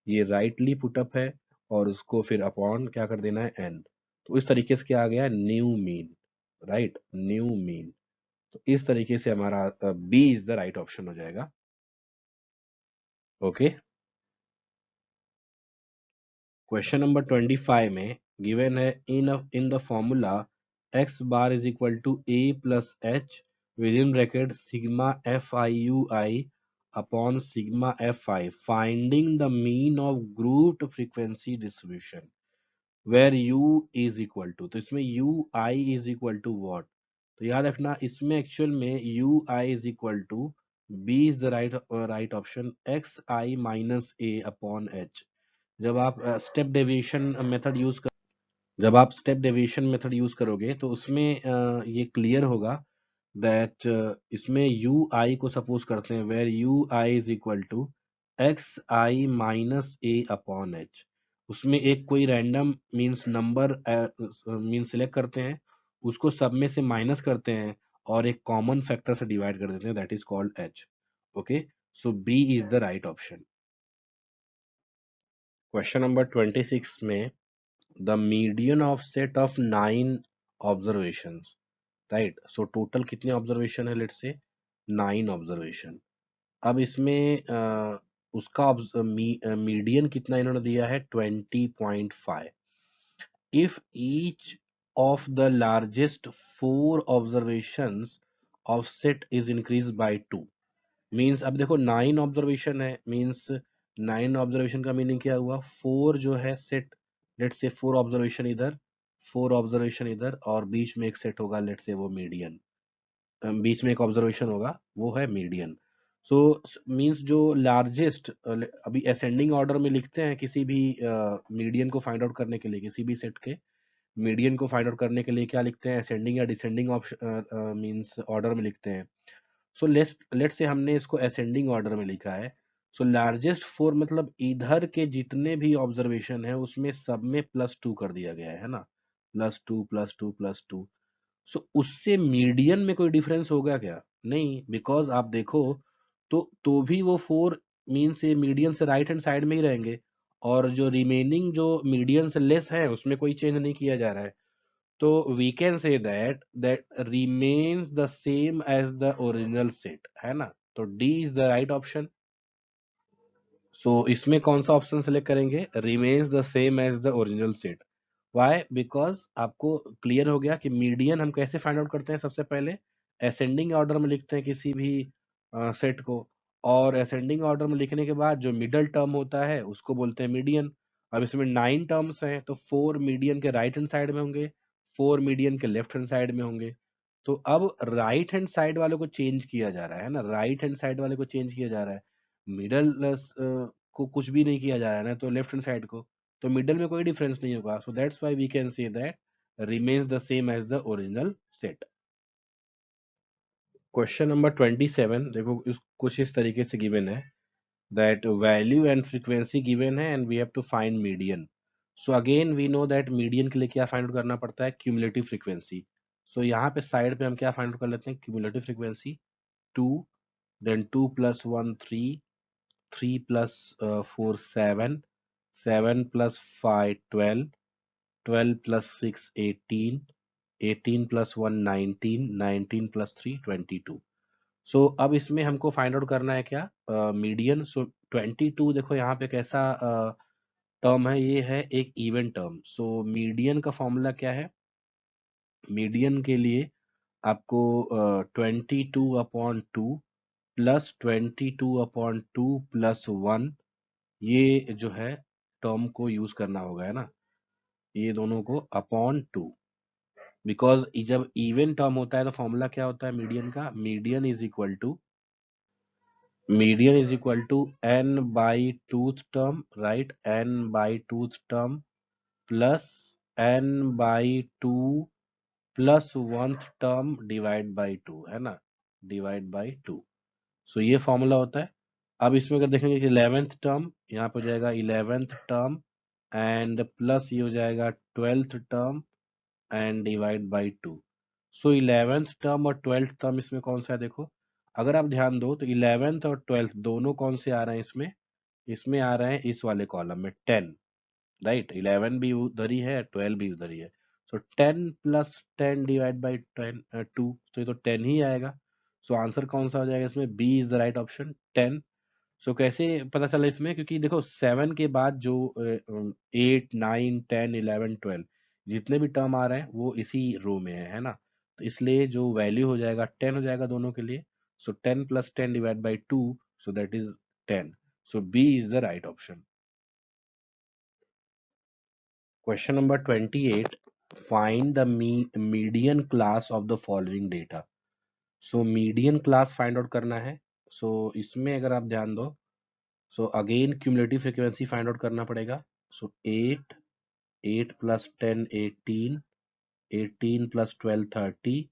ये राइटली पुटअप है, और उसको फिर अपॉन क्या कर देना है? n। तो इस तरीके से क्या आ गया? New mean, right, new mean. तो इस तरीके से हमारा B is the right option हो जाएगा। ओके, क्वेश्चन नंबर 25 में गिवन है in the formula x bar is equal to a plus H within bracket sigma F I U I upon sigma F I, finding the mean of grouped frequency distribution where u is equal to. तो इसमें u i is equal to what? तो याद रखना इसमें actual में u i is equal to b is the right option, x i minus a upon h। जब आप step deviation method use कर जब आप स्टेप डेविएशन मेथड यूज करोगे तो उसमें ये क्लियर होगा दैट इसमें यू आई को सपोज करते हैं where U I is equal to X I minus A upon H. उसमें एक कोई random means number means select करते हैं, उसको सब में से माइनस करते हैं, और एक कॉमन फैक्टर से डिवाइड कर देते हैं, that is called H. Okay, so B is the right option. Question number 26 में the median of set of 9 observations, right? So total कितने ऑब्जर्वेशन है? Let's say 9 observation. अब इसमें उसका मीडियन कितना इन्होंने दिया है? 20.5। if each of the largest 4 observations of set is increased by 2, means अब देखो 9 ऑब्जर्वेशन है, मीन्स 9 ऑब्जर्वेशन का मीनिंग क्या हुआ? 4 जो है सेट, लेट से 4 ऑब्जर्वेशन इधर, 4 ऑब्जर्वेशन इधर, और बीच में एक सेट होगा, लेट से वो मीडियन, बीच में एक ऑब्जर्वेशन होगा, वो है मीडियन। सो मीन्स जो लार्जेस्ट, अभी असेंडिंग ऑर्डर में लिखते हैं किसी भी मीडियन को फाइंड आउट करने के लिए, किसी भी सेट के मीडियन को फाइंड आउट करने के लिए क्या लिखते हैं? असेंडिंग या डिसेंडिंग ऑप्शन मीन्स ऑर्डर में लिखते हैं। सो लेट से हमने इसको असेंडिंग ऑर्डर में लिखा है। सो लार्जेस्ट 4 मतलब इधर के जितने भी ऑब्जर्वेशन है उसमें सब में +2 कर दिया गया है ना, +2 +2 +2। सो उससे मीडियन में कोई डिफरेंस होगा क्या? नहीं, बिकॉज आप देखो तो भी वो 4 मीन से मीडियन से राइट हैंड साइड में ही रहेंगे, और जो रिमेनिंग जो मीडियन से लेस है उसमें कोई चेंज नहीं किया जा रहा है। तो we can say that remains the same as the original set, है ना। तो D is the right option। so इसमें कौन सा ऑप्शन सेलेक्ट करेंगे? remains the same as the original set। why? because आपको क्लियर हो गया कि मीडियन हम कैसे फाइंड आउट करते हैं? सबसे पहले असेंडिंग ऑर्डर में लिखते हैं किसी भी सेट को, और असेंडिंग ऑर्डर में लिखने के बाद जो मिडल टर्म होता है उसको बोलते हैं मीडियन। अब इसमें 9 टर्म्स हैं, तो 4 मीडियन के राइट हैंड साइड में होंगे, 4 मीडियन के लेफ्ट हैंड साइड में होंगे। तो अब राइट हैंड साइड वाले को चेंज किया जा रहा है ना, राइट हैंड साइड वाले को चेंज किया जा रहा है, मिडल को कुछ भी नहीं किया जा रहा है ना, तो लेफ्ट हैंड साइड को, तो मिडल में कोई डिफरेंस नहीं होगा। So that's why we can say that remains the same as the original set। क्वेश्चन नंबर 27 देखो, कुछ इस तरीके से गिवन है that value and frequency given है and we have to find median। so again we know that median के लिए क्या फाइंड आउट करना पड़ता है, cumulative frequency। so यहाँ पे साइड पे हम क्या फाइंड आउट कर लेते हैं, cumulative frequency 2, then 2 plus 1 3, 3 plus 4 7, 7 plus 5 12, 12 plus 6 18, 18 plus 1 19, 19 plus 3 22। सो अब इसमें हमको फाइंड आउट करना है क्या, मीडियन। सो 22 देखो यहाँ पे कैसा टर्म है, ये है एक इवन टर्म। सो मीडियन का फॉर्मूला क्या है, मीडियन के लिए आपको 22/2 प्लस 22/2 प्लस 1, ये जो है टर्म को यूज करना होगा, है ना, ये दोनों को अपॉन 2। बिकॉज जब इवन टर्म होता है तो फॉर्मूला क्या होता है मीडियन का, median is equal to n by twoth term, right, n by twoth term plus n by 2 plus 1th term divide by 2, है ना, डिवाइड बाई 2। सो ये फॉर्मूला होता है। अब इसमें अगर देखेंगे कि 11th टर्म यहाँ पे हो जाएगा 11th टर्म एंड प्लस ये हो जाएगा 12th term and divide by 2। So 11th term और 12th टर्म इसमें कौन सा है, देखो अगर आप ध्यान दो तो 11th और 12th दोनों कौन से आ रहे हैं इसमें, इसमें आ रहे हैं इस वाले कॉलम में 10, राइट, 11 भी उधर ही है, 12 भी उधर ही है। सो 10 प्लस 10 डिवाइड बाई 10 2, तो ये तो 10 ही आएगा। सो आंसर कौन सा हो जाएगा इसमें, B is the right option, 10। So कैसे पता चला इसमें, क्योंकि देखो 7 के बाद जो 8 9 10 11 12 जितने भी टर्म आ रहे हैं वो इसी रो में है ना, तो इसलिए जो वैल्यू हो जाएगा 10 हो जाएगा दोनों के लिए। So 10 plus 10 divide by 2, so that is 10। So B is the right option. Question number 28, find the median class of the following data. So median class find out करना है। सो इसमें अगर आप ध्यान दो, so again cumulative frequency find out करना पड़ेगा। सो 8, 8 plus 10 18, 18 plus 12 30,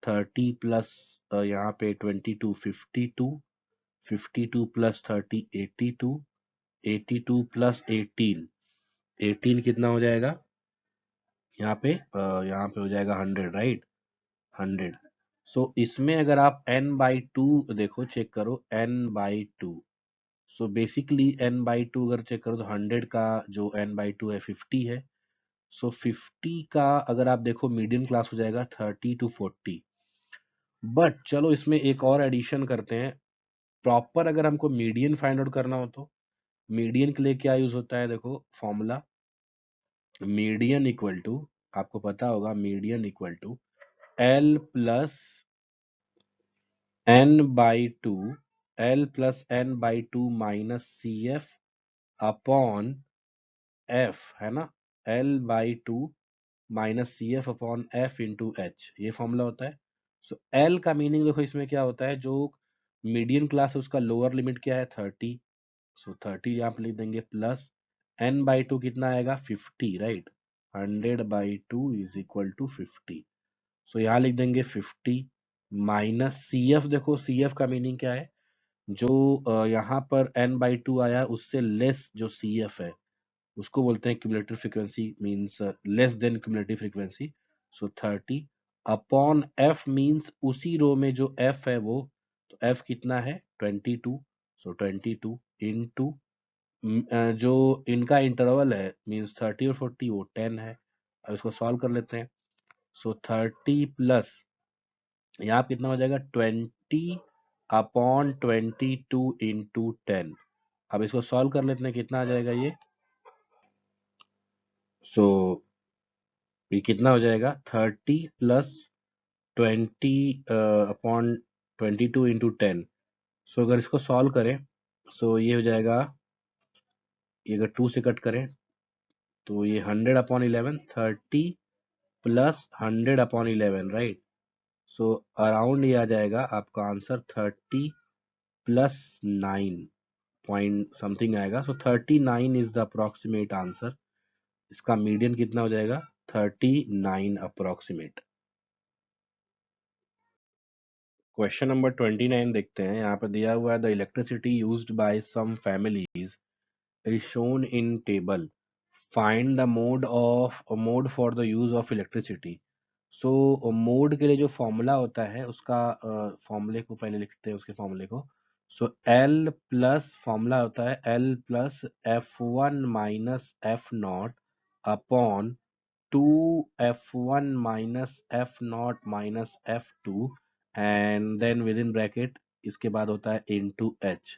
30 plus यहाँ पे 22 52, 52 प्लस 30 82, 82 प्लस 18, 18 कितना हो जाएगा यहाँ पे हो जाएगा 100, राइट, 100। सो इसमें अगर आप n बाई टू देखो, चेक करो n by two, so basically n by two अगर चेक करो तो 100 का जो n बाई टू है 50 है। सो 50 का अगर आप देखो मीडियन क्लास हो जाएगा 30 to 40। बट चलो इसमें एक और एडिशन करते हैं, प्रॉपर अगर हमको मीडियन फाइंड आउट करना हो तो मीडियन के लिए क्या यूज होता है, देखो फॉर्मूला, मीडियन इक्वल टू, आपको पता होगा median equal to L plus N by two, L plus N by two minus C F upon F, है ना, L by two minus C F upon F into H, ये formula होता है। So L का meaning देखो इसमें क्या होता है, जो मीडियन क्लास है उसका लोअर लिमिट क्या है 30। सो 30 यहाँ पे लिख देंगे प्लस एन बाई टू कितना आएगा 50, राइट, 100/2 इज इक्वल टू 50। सो यहाँ लिख देंगे 50 माइनस सी एफ, देखो सी एफ का मीनिंग क्या है, जो यहाँ पर n बाई टू आया है उससे लेस जो सी एफ है उसको बोलते हैं cumulative frequency, means less than cumulative frequency. So 30 upon F means उसी रो में जो एफ है वो, तो एफ कितना है 22। सो 22 इंटू जो इनका इंटरवल है मीन्स 30 और 40 वो 10 है। अब इसको सॉल्व कर लेते हैं। सो 30 प्लस यहाँ कितना हो जाएगा 20/22 इंटू 10। अब इसको सॉल्व कर लेते हैं, कितना आ जाएगा ये, सो ये कितना हो जाएगा 30 प्लस 20 अपॉन 22 × 10। सो अगर इसको सॉल्व करें, सो ये हो जाएगा, ये अगर 2 से कट करें तो ये 100/11, 30 प्लस 100/11, राइट। सो अराउंड ये आ जाएगा आपका आंसर 30 प्लस 9 पॉइंट समथिंग आएगा। सो 39 इज द अप्रोक्सीमेट आंसर। इसका मीडियन कितना हो जाएगा? 39 अप्रोक्सीमेट। क्वेश्चन नंबर 29 देखते हैं। यहाँ पर दिया हुआ है the electricity used by some families is shown in table, find the mode for the use of electricity. So mode के लिए जो फॉर्मूला होता है उसका फॉर्मूले को पहले लिखते हैं, उसके फॉर्मूले को। सो एल प्लस फॉर्मूला होता है L plus F1 minus F0 upon 2F1 minus F0 minus F2 and then within bracket इसके बाद होता है इनटू एच।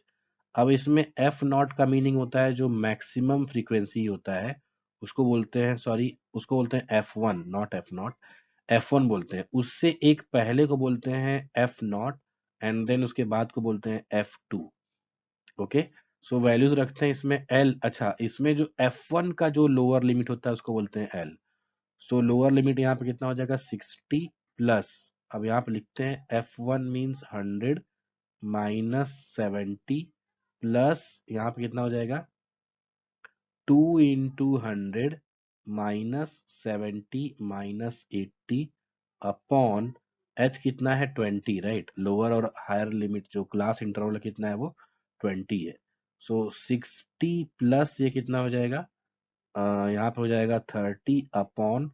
अब इसमें F0 का मीनिंग होता है जो मैक्सिमम फ्रीक्वेंसी होता है, उसको बोलते हैं, सॉरी उसको बोलते हैं F1, नॉट F0, F1 बोलते हैं। उससे एक पहले को बोलते हैं F0 एंड देन उसके बाद को बोलते हैं F2। ओके, सो वैल्यूज रखते हैं इसमें L। अच्छा, इसमें जो F1 का जो लोअर लिमिट होता है उसको बोलते हैं L। सो लोअर लिमिट यहाँ पे कितना हो जाएगा? 60 प्लस, अब यहाँ पे लिखते हैं F1 मीन्स 100 माइनस 70 प्लस यहाँ पे कितना हो जाएगा? 2 × 100 माइनस 70 माइनस 80 अपॉन एच कितना है? 20, राइट। लोअर और हायर लिमिट जो क्लास इंटरवल कितना है वो 20 है। सो 60 प्लस ये कितना हो जाएगा? यहाँ पे हो जाएगा 30 अपॉन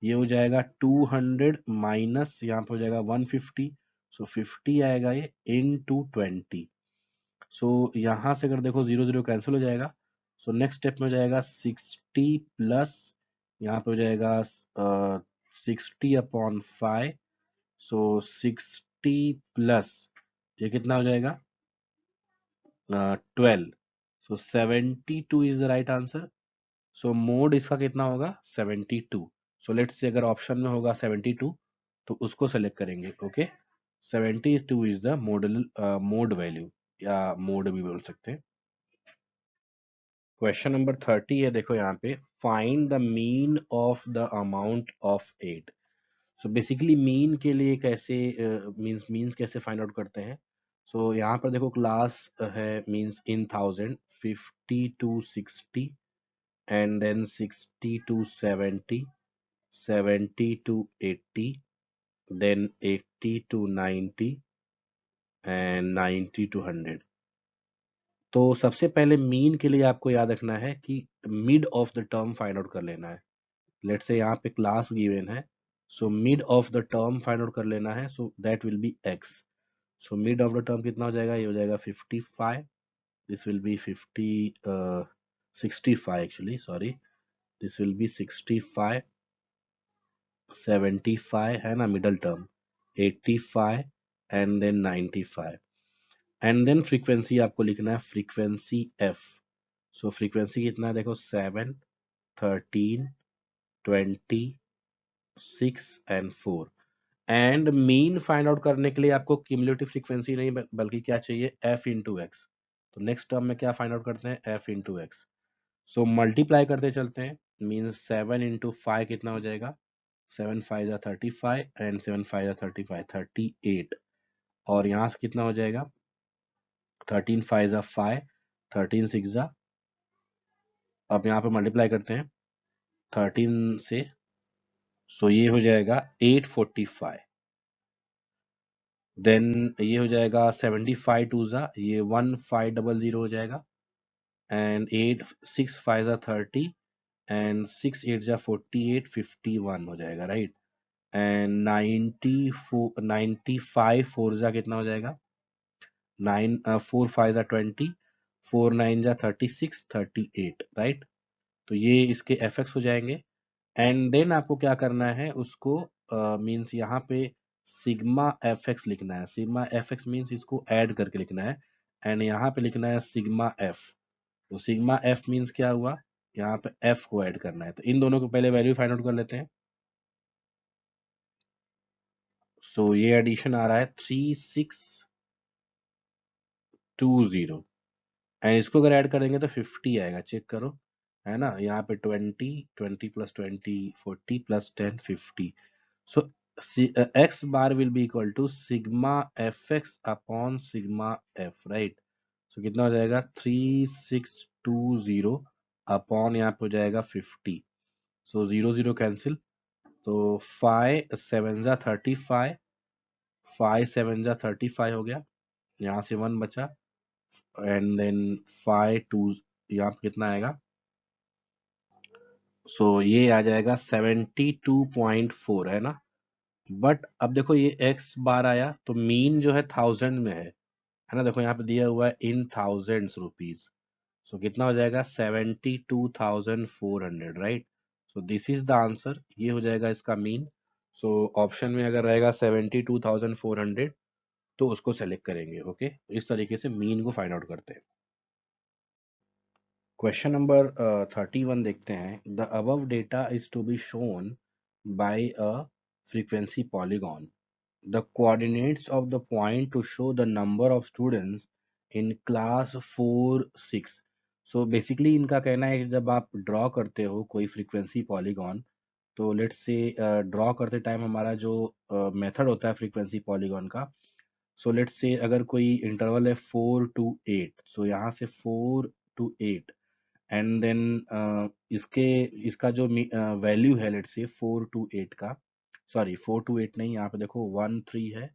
ये हो जाएगा 200 माइनस यहाँ पे हो जाएगा 150। सो 50 आएगा ये इनटू 20। सो यहाँ से अगर देखो 0 0 कैंसिल हो जाएगा। सो नेक्स्ट स्टेप में हो जाएगा 60 प्लस यहाँ पे हो जाएगा 60/5। सो 60 प्लस ये कितना हो जाएगा? 12। सो 72 is the right answer. So mode इसका कितना होगा? 72। सो लेट्स से अगर ऑप्शन में होगा 72 तो उसको सेलेक्ट करेंगे। Okay, 72 is the mode value या मोड भी बोल सकते हैं। क्वेश्चन नंबर 30 है, देखो यहाँ पे find the mean of the amount of 8। So basically mean के लिए कैसे मीन्स कैसे फाइंड आउट करते हैं। सो यहाँ पर देखो क्लास है means in 1000, 50 to 60 and then 60 to 70, 70 to 80, then 80 to 90 and 90 to 100। तो सबसे पहले मीन के लिए आपको याद रखना है कि mid of the term find out कर लेना है। लेट्स से यहाँ पे क्लास गिवन है, so mid of the term find out कर लेना है। So that will be X. So mid of the term कितना हो जाएगा? ये हो जाएगा 55। This will be 65 actually, sorry, this will be 65, 75 है ना middle term, 85 and then 95 and then frequency आपको लिखना है फ्रीक्वेंसी एफ। सो फ्रीक्वेंसी कितना है? देखो 7, 13, 20, 6 and 4। And mean find out करने के लिए आपको क्यूमुलेटिव फ्रीक्वेंसी नहीं बल्कि क्या चाहिए? F into x. तो नेक्स्ट टर्म में क्या फाइंड आउट करते हैं? F into x. So multiply करते चलते हैं, मीन्स 7 × 5 कितना हो जाएगा? 7 5 जा 35 एंड 7 5 जा 35, 38। और यहाँ से कितना हो जाएगा? 13 5 जा 5, 13 6 जा, अब यहाँ पे मल्टीप्लाई करते हैं 13 से। सो ये हो जाएगा 845। देन ये हो जाएगा 75 2 जा, ये 1500 हो जाएगा एंड 8 6 5 जा 30 एंड 6 8 जा 48, 51 हो जाएगा, राइट। एंड 95 4 जा कितना हो जाएगा? 4 5 जा 20, 4 9 जा 36, 38, राइट। तो ये इसके एफेक्ट्स हो जाएंगे। एंड देन आपको क्या करना है उसको मीन्स यहाँ पे सिग्मा एफ एक्स लिखना है। सिग्मा एफ एक्स मीन्स इसको ऐड करके लिखना है एंड यहाँ पे लिखना है सिग्मा एफ। तो सिग्मा एफ मीन्स क्या हुआ? यहाँ पे एफ को ऐड करना है। तो इन दोनों को पहले वैल्यू फाइंड आउट कर लेते हैं। सो ये एडिशन आ रहा है 3620 एंड इसको अगर ऐड करेंगे तो 50 आएगा, चेक करो, है ना। यहाँ पे 20 plus 20 40 plus 10 50। So x bar will be equal to sigma F X upon sigma F, right. So कितना हो जाएगा 3620 अपॉन यहाँ पे हो जाएगा 50। सो 0 0 कैंसिल, तो 5 7 जा 35, 5 7 जा 35 हो गया, यहाँ से 1 बचा, एंड देन 5 2 यहाँ पे कितना आएगा, सो ये आ जाएगा 72.4, है ना। बट अब देखो ये x बार आया तो मीन जो है 1000 में है ना। देखो यहाँ पे दिया हुआ है इन थाउजेंड्स रुपीज। सो कितना हो जाएगा 72,400, right. So this is the answer, ये हो जाएगा इसका मीन। सो ऑप्शन में अगर रहेगा 72,400 तो उसको सेलेक्ट करेंगे। ओके, इस तरीके से मीन को फाइंड आउट करते हैं। क्वेश्चन नंबर 31 देखते हैं। The above data is to be shown by a frequency polygon. The coordinates of the point to show the number of students in class 4 6। So basically इनका कहना है कि जब आप ड्रॉ करते हो कोई फ्रीक्वेंसी पॉलीगॉन, तो लेट्स से ड्रॉ करते टाइम हमारा जो मेथड होता है फ्रीक्वेंसी पॉलीगॉन का, सो लेट्स से अगर कोई इंटरवल है 4 to 8, सो यहाँ से 4 to 8, एंड देन इसके इसका जो वैल्यू है लेट्स से 4 to 8 का, सॉरी 4 to 8 नहीं, यहाँ पे देखो 1 3 है,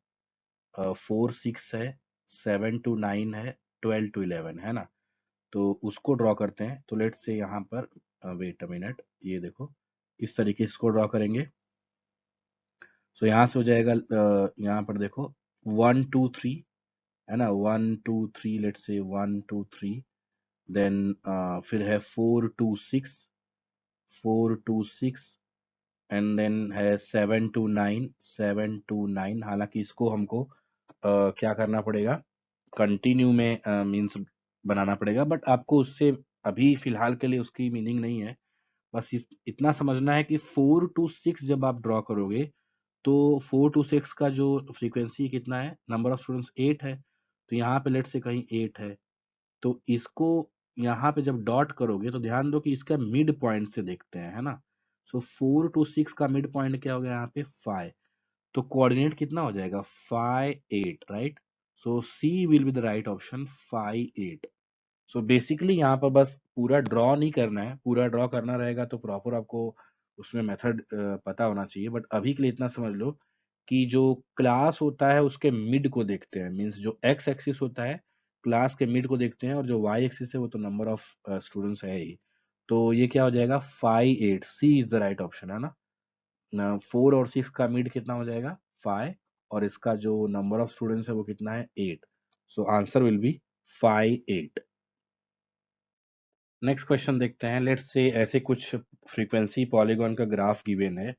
4 6 है, 7 to 9 है, 12 to 11 है ना। तो उसको ड्रॉ करते हैं, तो लेट्स से यहाँ पर वेट अ मिनट, ये देखो इस तरीके से इसको ड्रॉ करेंगे। सो यहाँ से हो जाएगा यहाँ पर देखो 1 2 3, है ना, 1 2 3, लेट्स से 1 2 3, देन फिर है 4 to 6, 4 to 6, एंड देन है 7 to 9, 7 to 9। हालांकि इसको हमको क्या करना पड़ेगा, कंटिन्यू में मीन्स बनाना पड़ेगा, बट आपको उससे अभी फिलहाल के लिए उसकी मीनिंग नहीं है। बस इतना समझना है कि 4 to 6 जब आप ड्रॉ करोगे, तो 4 to 6 का जो फ्रीक्वेंसी कितना है, नंबर ऑफ स्टूडेंट्स 8 है, तो यहाँ पे लेट से कहीं 8 है, तो इसको यहाँ पे जब डॉट करोगे तो ध्यान दो कि इसका मिड पॉइंट से देखते हैं, है ना। सो 4 to 6 का मिड पॉइंट क्या हो गया यहाँ पे 5, तो कोऑर्डिनेट कितना हो जाएगा 5 8, right. So C will be the right option 5 8। So basically यहाँ पर बस पूरा ड्रॉ नहीं करना है, पूरा ड्रॉ करना रहेगा तो प्रॉपर आपको उसमें मेथड पता होना चाहिए, बट अभी के लिए इतना समझ लो कि जो क्लास होता है उसके मिड को देखते हैं, मींस जो एक्स एक्सिस होता है क्लास के मिड को देखते हैं, और जो वाई एक्सिस है वो तो नंबर ऑफ स्टूडेंट्स है ही। तो ये क्या हो जाएगा 5 8, सी इज द राइट ऑप्शन, है ना। 4 और 6 का मिड कितना हो जाएगा 5, और इसका जो नंबर ऑफ स्टूडेंट्स है वो कितना है 8। So answer will B 5 8। Next question देखते हैं। लेट्स से ऐसे कुछ फ्रीक्वेंसी पॉलीगॉन का ग्राफ गिवन है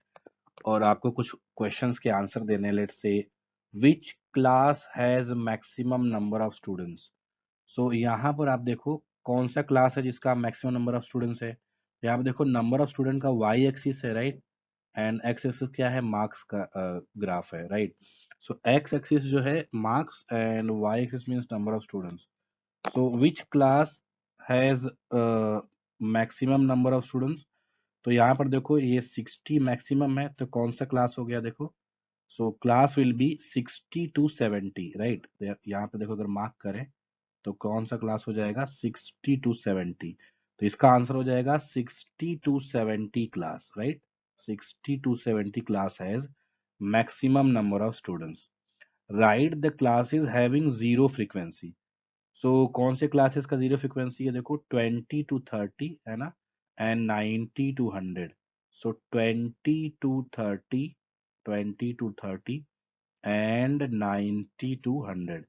और आपको कुछ क्वेश्चंस के आंसर देने हैं। Let's say which class has maximum number of students. So यहाँ पर आप देखो कौन सा क्लास है जिसका मैक्सिमम नंबर ऑफ स्टूडेंट्स है। यहाँ पे देखो नंबर ऑफ स्टूडेंट का वाई एक्सिस है, राइट, एंड एक्स एक्सिस क्या है, मार्क्स का ग्राफ है, राइट। सो एक्स एक्सिस जो है marks and Y axis means number of students. So which class has maximum number of students, तो यहाँ पर देखो ये 60 मैक्सिमम है, तो कौन सा क्लास हो गया देखो। So class will be 60 to 70, right. यहाँ पे देखो अगर मार्क करें तो कौन सा क्लास हो जाएगा 60 to 70, तो इसका आंसर हो जाएगा 60 to 70 class, right. 60 to 70 class has maximum number of students. Right the class is having zero frequency. So कौन से क्लासेस का जीरो फ्रीक्वेंसी है देखो 20 to 30, है ना, and 90 to 100। So 20 to 30, 20 to 30 and 90 to 100,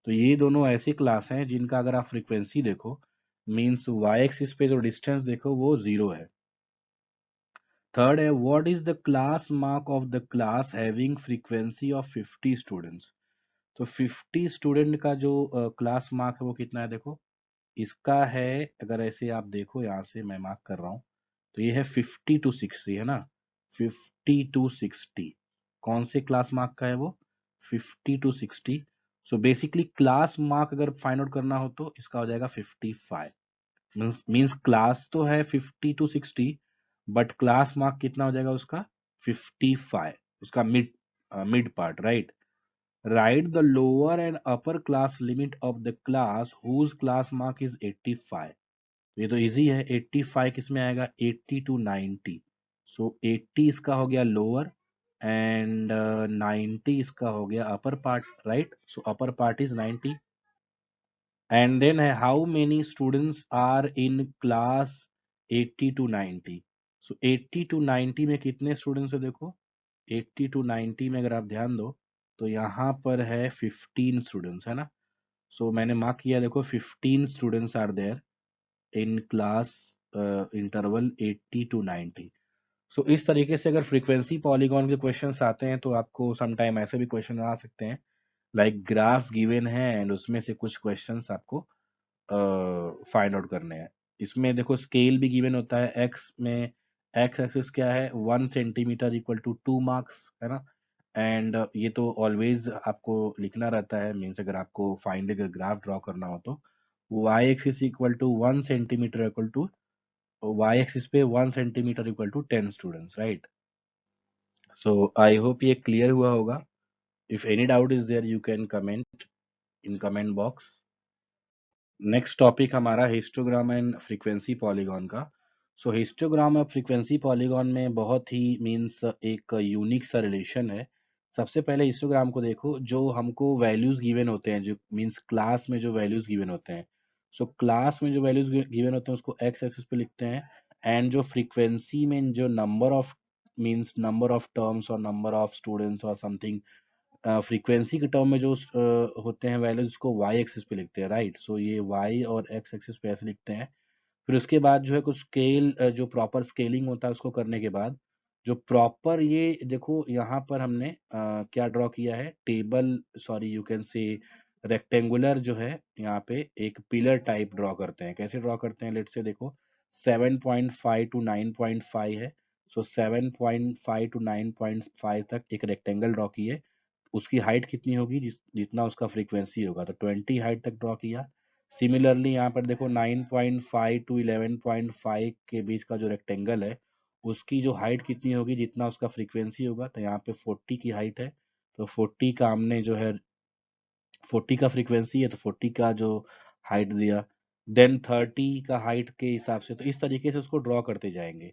तो ये दोनों ऐसी क्लास हैं जिनका अगर आप फ्रीक्वेंसी देखो मींस वाई एक्सिस पे जो डिस्टेंस देखो वो जीरो है। थर्ड है what is the class mark of the class having frequency of 50 students. तो 50 स्टूडेंट का जो क्लास मार्क है वो कितना है देखो, इसका है, अगर ऐसे आप देखो यहाँ से मैं मार्क कर रहा हूँ, तो ये है 50 to 60, है ना, 50 to 60 कौन से क्लास मार्क का है वो 50 to 60। So basically class mark अगर फाइंड आउट करना हो तो इसका हो जाएगा 55। मींस क्लास तो है 50 to 60, बट क्लास मार्क कितना हो जाएगा उसका 55, उसका mid part, right. Write the lower and upper class limit of the class whose class mark is 85। ये तो इजी है। 85 किसमें आएगा, 80 to 90। सो 80 इसका हो गया लोअर एंड 90 इसका हो गया upper part, right. So upper part is 90। And then है how many students are in class 80 to 90। So 80 to 90 में कितने स्टूडेंट्स है, देखो 80 to 90 में अगर आप ध्यान दो तो यहाँ पर है 15 स्टूडेंट्स, है ना। सो मैंने मार्क किया, देखो 15 students are there in class interval 80 to 90। सो इस तरीके से अगर फ्रीक्वेंसी पॉलीगॉन के क्वेश्चंस आते हैं तो आपको सम टाइम ऐसे भी क्वेश्चन आ सकते हैं, लाइक ग्राफ गिवन है एंड उसमें से कुछ क्वेश्चंस आपको फाइंड आउट करने हैं। इसमें देखो स्केल भी गिवन होता है, एक्स में एक्स एक्सिस क्या है 1 सेंटीमीटर इक्वल टू 2 मार्क्स, है ना। एंड ये तो ऑलवेज आपको लिखना रहता है, मीन्स अगर आपको फाइंड अगर ग्राफ ड्रॉ करना हो तो Y axis equal to 1 centimetre equal to Y axis पे 1 centimetre equal to 10 students, right. So I hope ये क्लियर हुआ होगा। If any doubt is there you can comment in comment box. Next topic हमारा histogram and frequency polygon का। So histogram और frequency polygon में बहुत ही मींस एक यूनिक सा रिलेशन है। सबसे पहले हिस्टोग्राम को देखो, जो हमको वैल्यूज गिवन होते हैं, जो मींस क्लास में जो वैल्यूज गिवन होते हैं, सो क्लास में जो वैल्यूज गिवन होते हैं उसको एक्स एक्सिस पे लिखते हैं। एंड जो फ्रीक्वेंसी में जो number of means number of terms और नंबर ऑफ स्टूडेंट्स और समथिंग फ्रीक्वेंसी के टर्म में जो होते हैं वैल्यूज, उसको वाई एक्सिस पे लिखते हैं, राइट। सो ये वाई और एक्स एक्सिस पे ऐसे लिखते हैं। फिर उसके बाद जो है कुछ स्केल जो प्रॉपर स्केलिंग होता है उसको करने के बाद जो प्रॉपर ये देखो यहाँ पर हमने क्या ड्रॉ किया है, टेबल सॉरी यू कैन से रेक्टेंगुलर जो है यहाँ पे एक पिलर टाइप ड्रॉ करते हैं। कैसे ड्रॉ करते हैं, लेट से देखो 7.5 to 9.5 है। सो 7.5 to 9.5 तक एक रेक्टेंगल ड्रॉ किए, उसकी हाइट कितनी होगी, जितना उसका फ्रीक्वेंसी होगा, तो 20 हाइट तक ड्रॉ किया। सिमिलरली यहाँ पर देखो 9.5 to 11.5 के बीच का जो रेक्टेंगल है उसकी जो हाइट कितनी होगी, जितना उसका फ्रीक्वेंसी होगा, तो यहाँ पे 40 की हाइट है, तो 40 का हमने जो है 40 का फ्रीक्वेंसी है तो 40 का जो हाइट दिया, देन 30 का हाइट के हिसाब से, तो इस तरीके से उसको ड्रॉ करते जाएंगे।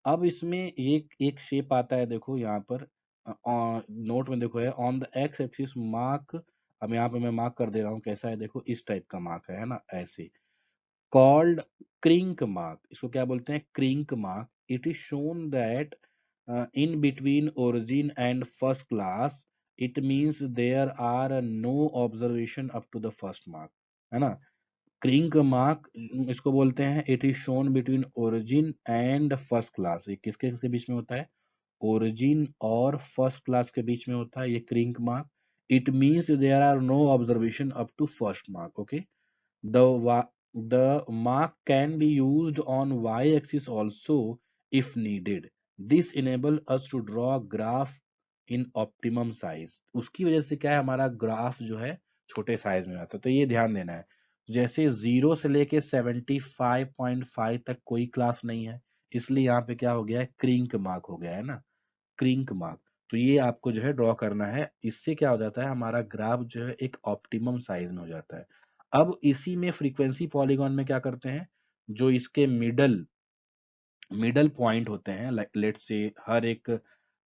अब इसमें एक एक शेप आता है, देखो यहाँ पर नोट में देखो है on the x axis mark. अब यहाँ पे मैं मार्क कर दे रहा हूँ, कैसा है देखो, इस टाइप का मार्क है ना, ऐसे कॉल्ड क्रिंक मार्क। इसको क्या बोलते हैं, kink mark. It is shown that in between origin and first class, it means there are no observation up to the first mark, है ना। क्रिंक मार्क इसको बोलते हैं, it is shown between origin and first class. ये किसके किसके बीच में होता है, ओरिजिन और फर्स्ट क्लास के बीच में होता है ये kink mark. It means there are no observation up to first mark, okay. The mark can be used on y-axis also if needed. This enable us to draw graph in optimum size। उसकी वजह से क्या है, हमारा graph जो है छोटे size में आता है, तो ये ध्यान देना है। जैसे 0 से लेके 75.5 तक कोई क्लास नहीं है, इसलिए यहाँ पे क्या हो गया है, क्रिंक मार्क हो गया है ना, क्रिंक मार्क। तो ये आपको जो है ड्रॉ करना है, इससे क्या हो जाता है, हमारा ग्राफ जो है एक ऑप्टिमम साइज में हो जाता है। अब इसी में फ्रीक्वेंसी पॉलीगॉन में क्या करते हैं, जो इसके मिडल मिडल पॉइंट होते हैं, लाइक लेट से हर एक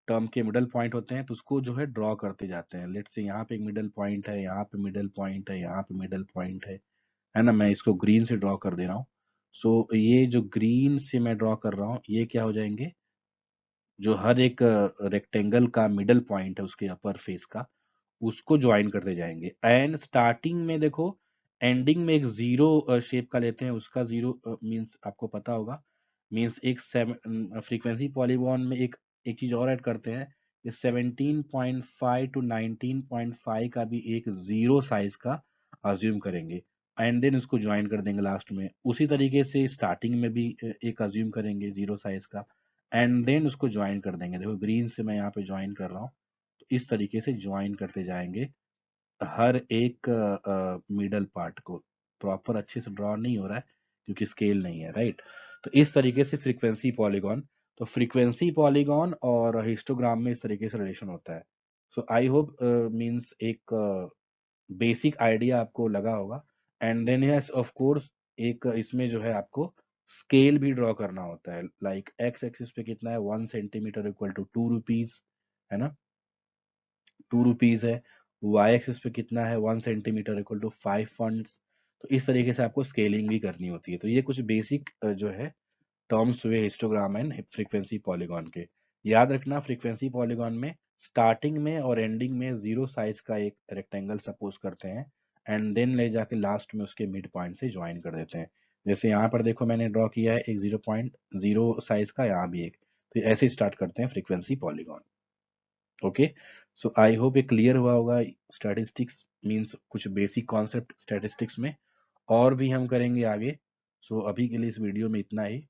टर्म के मिडल पॉइंट होते हैं, तो उसको जो है ड्रॉ करते जाते हैं। लेट से यहाँ पे एक मिडल पॉइंट है, यहाँ पे मिडल पॉइंट है, यहाँ पे मिडल पॉइंट है ना। मैं इसको ग्रीन से ड्रॉ कर दे रहा हूँ। सो ये जो ग्रीन से मैं ड्रॉ कर रहा हूँ, ये क्या हो जाएंगे, जो हर एक रेक्टेंगल का मिडल पॉइंट है उसके अपर फेस का, उसको ज्वाइन करते जाएंगे। एंड स्टार्टिंग में देखो, एंडिंग में एक जीरो शेप का लेते हैं, उसका जीरो मींस आपको पता होगा, मींस एक फ्रीक्वेंसी पॉलीगॉन में एक चीज और ऐड करते हैं, ये 17.5 to 19.5 का भी एक जीरो साइज का अज्यूम करेंगे, एंड देन उसको ज्वाइन कर देंगे लास्ट में। उसी तरीके से स्टार्टिंग में भी एक अज्यूम करेंगे जीरो साइज का, एंड देन उसको ज्वाइन कर देंगे। देखो ग्रीन से मैं यहाँ पे ज्वाइन कर रहा हूँ, इस तरीके से ज्वाइन करते जाएंगे हर एक मिडल पार्ट को। प्रॉपर अच्छे से ड्रॉ नहीं हो रहा है क्योंकि स्केल नहीं है, राइट। तो इस तरीके से फ्रीक्वेंसी पॉलीगॉन, तो फ्रीक्वेंसी पॉलीगॉन और हिस्टोग्राम में इस तरीके से रिलेशन होता है। सो आई होप मींस एक बेसिक आइडिया आपको लगा होगा। And then yes of course एक इसमें जो है आपको स्केल भी ड्रॉ करना होता है। लाइक एक्स एक्सिस पे कितना है, 1 सेंटीमीटर इक्वल टू 2 रुपीज, है ना, 2 रुपीज है। वाई एक्सिस पे कितना है, 1 सेंटीमीटर इक्वल टू 5 फंड्स। तो इस तरीके से आपको स्केलिंग भी करनी होती है। तो ये कुछ बेसिक जो है टर्म्स हुए हिस्टोग्राम एंड फ्रीक्वेंसी पॉलीगॉन के। याद रखना फ्रीक्वेंसी पॉलीगॉन में स्टार्टिंग में और एंडिंग में 0 साइज का एक रेक्टेंगल सपोज करते हैं एंड देन ले जाके लास्ट में उसके मिड पॉइंट से ज्वाइन कर देते हैं। जैसे यहाँ पर देखो मैंने ड्रॉ किया है एक 0.0 साइज का, यहाँ भी एक। तो ऐसे स्टार्ट करते हैं frequency polygon. Okay, so I hope ये क्लियर हुआ होगा। स्टैटिस्टिक्स मींस कुछ बेसिक कॉन्सेप्ट स्टैटिस्टिक्स में, और भी हम करेंगे आगे। सो अभी के लिए इस वीडियो में इतना ही।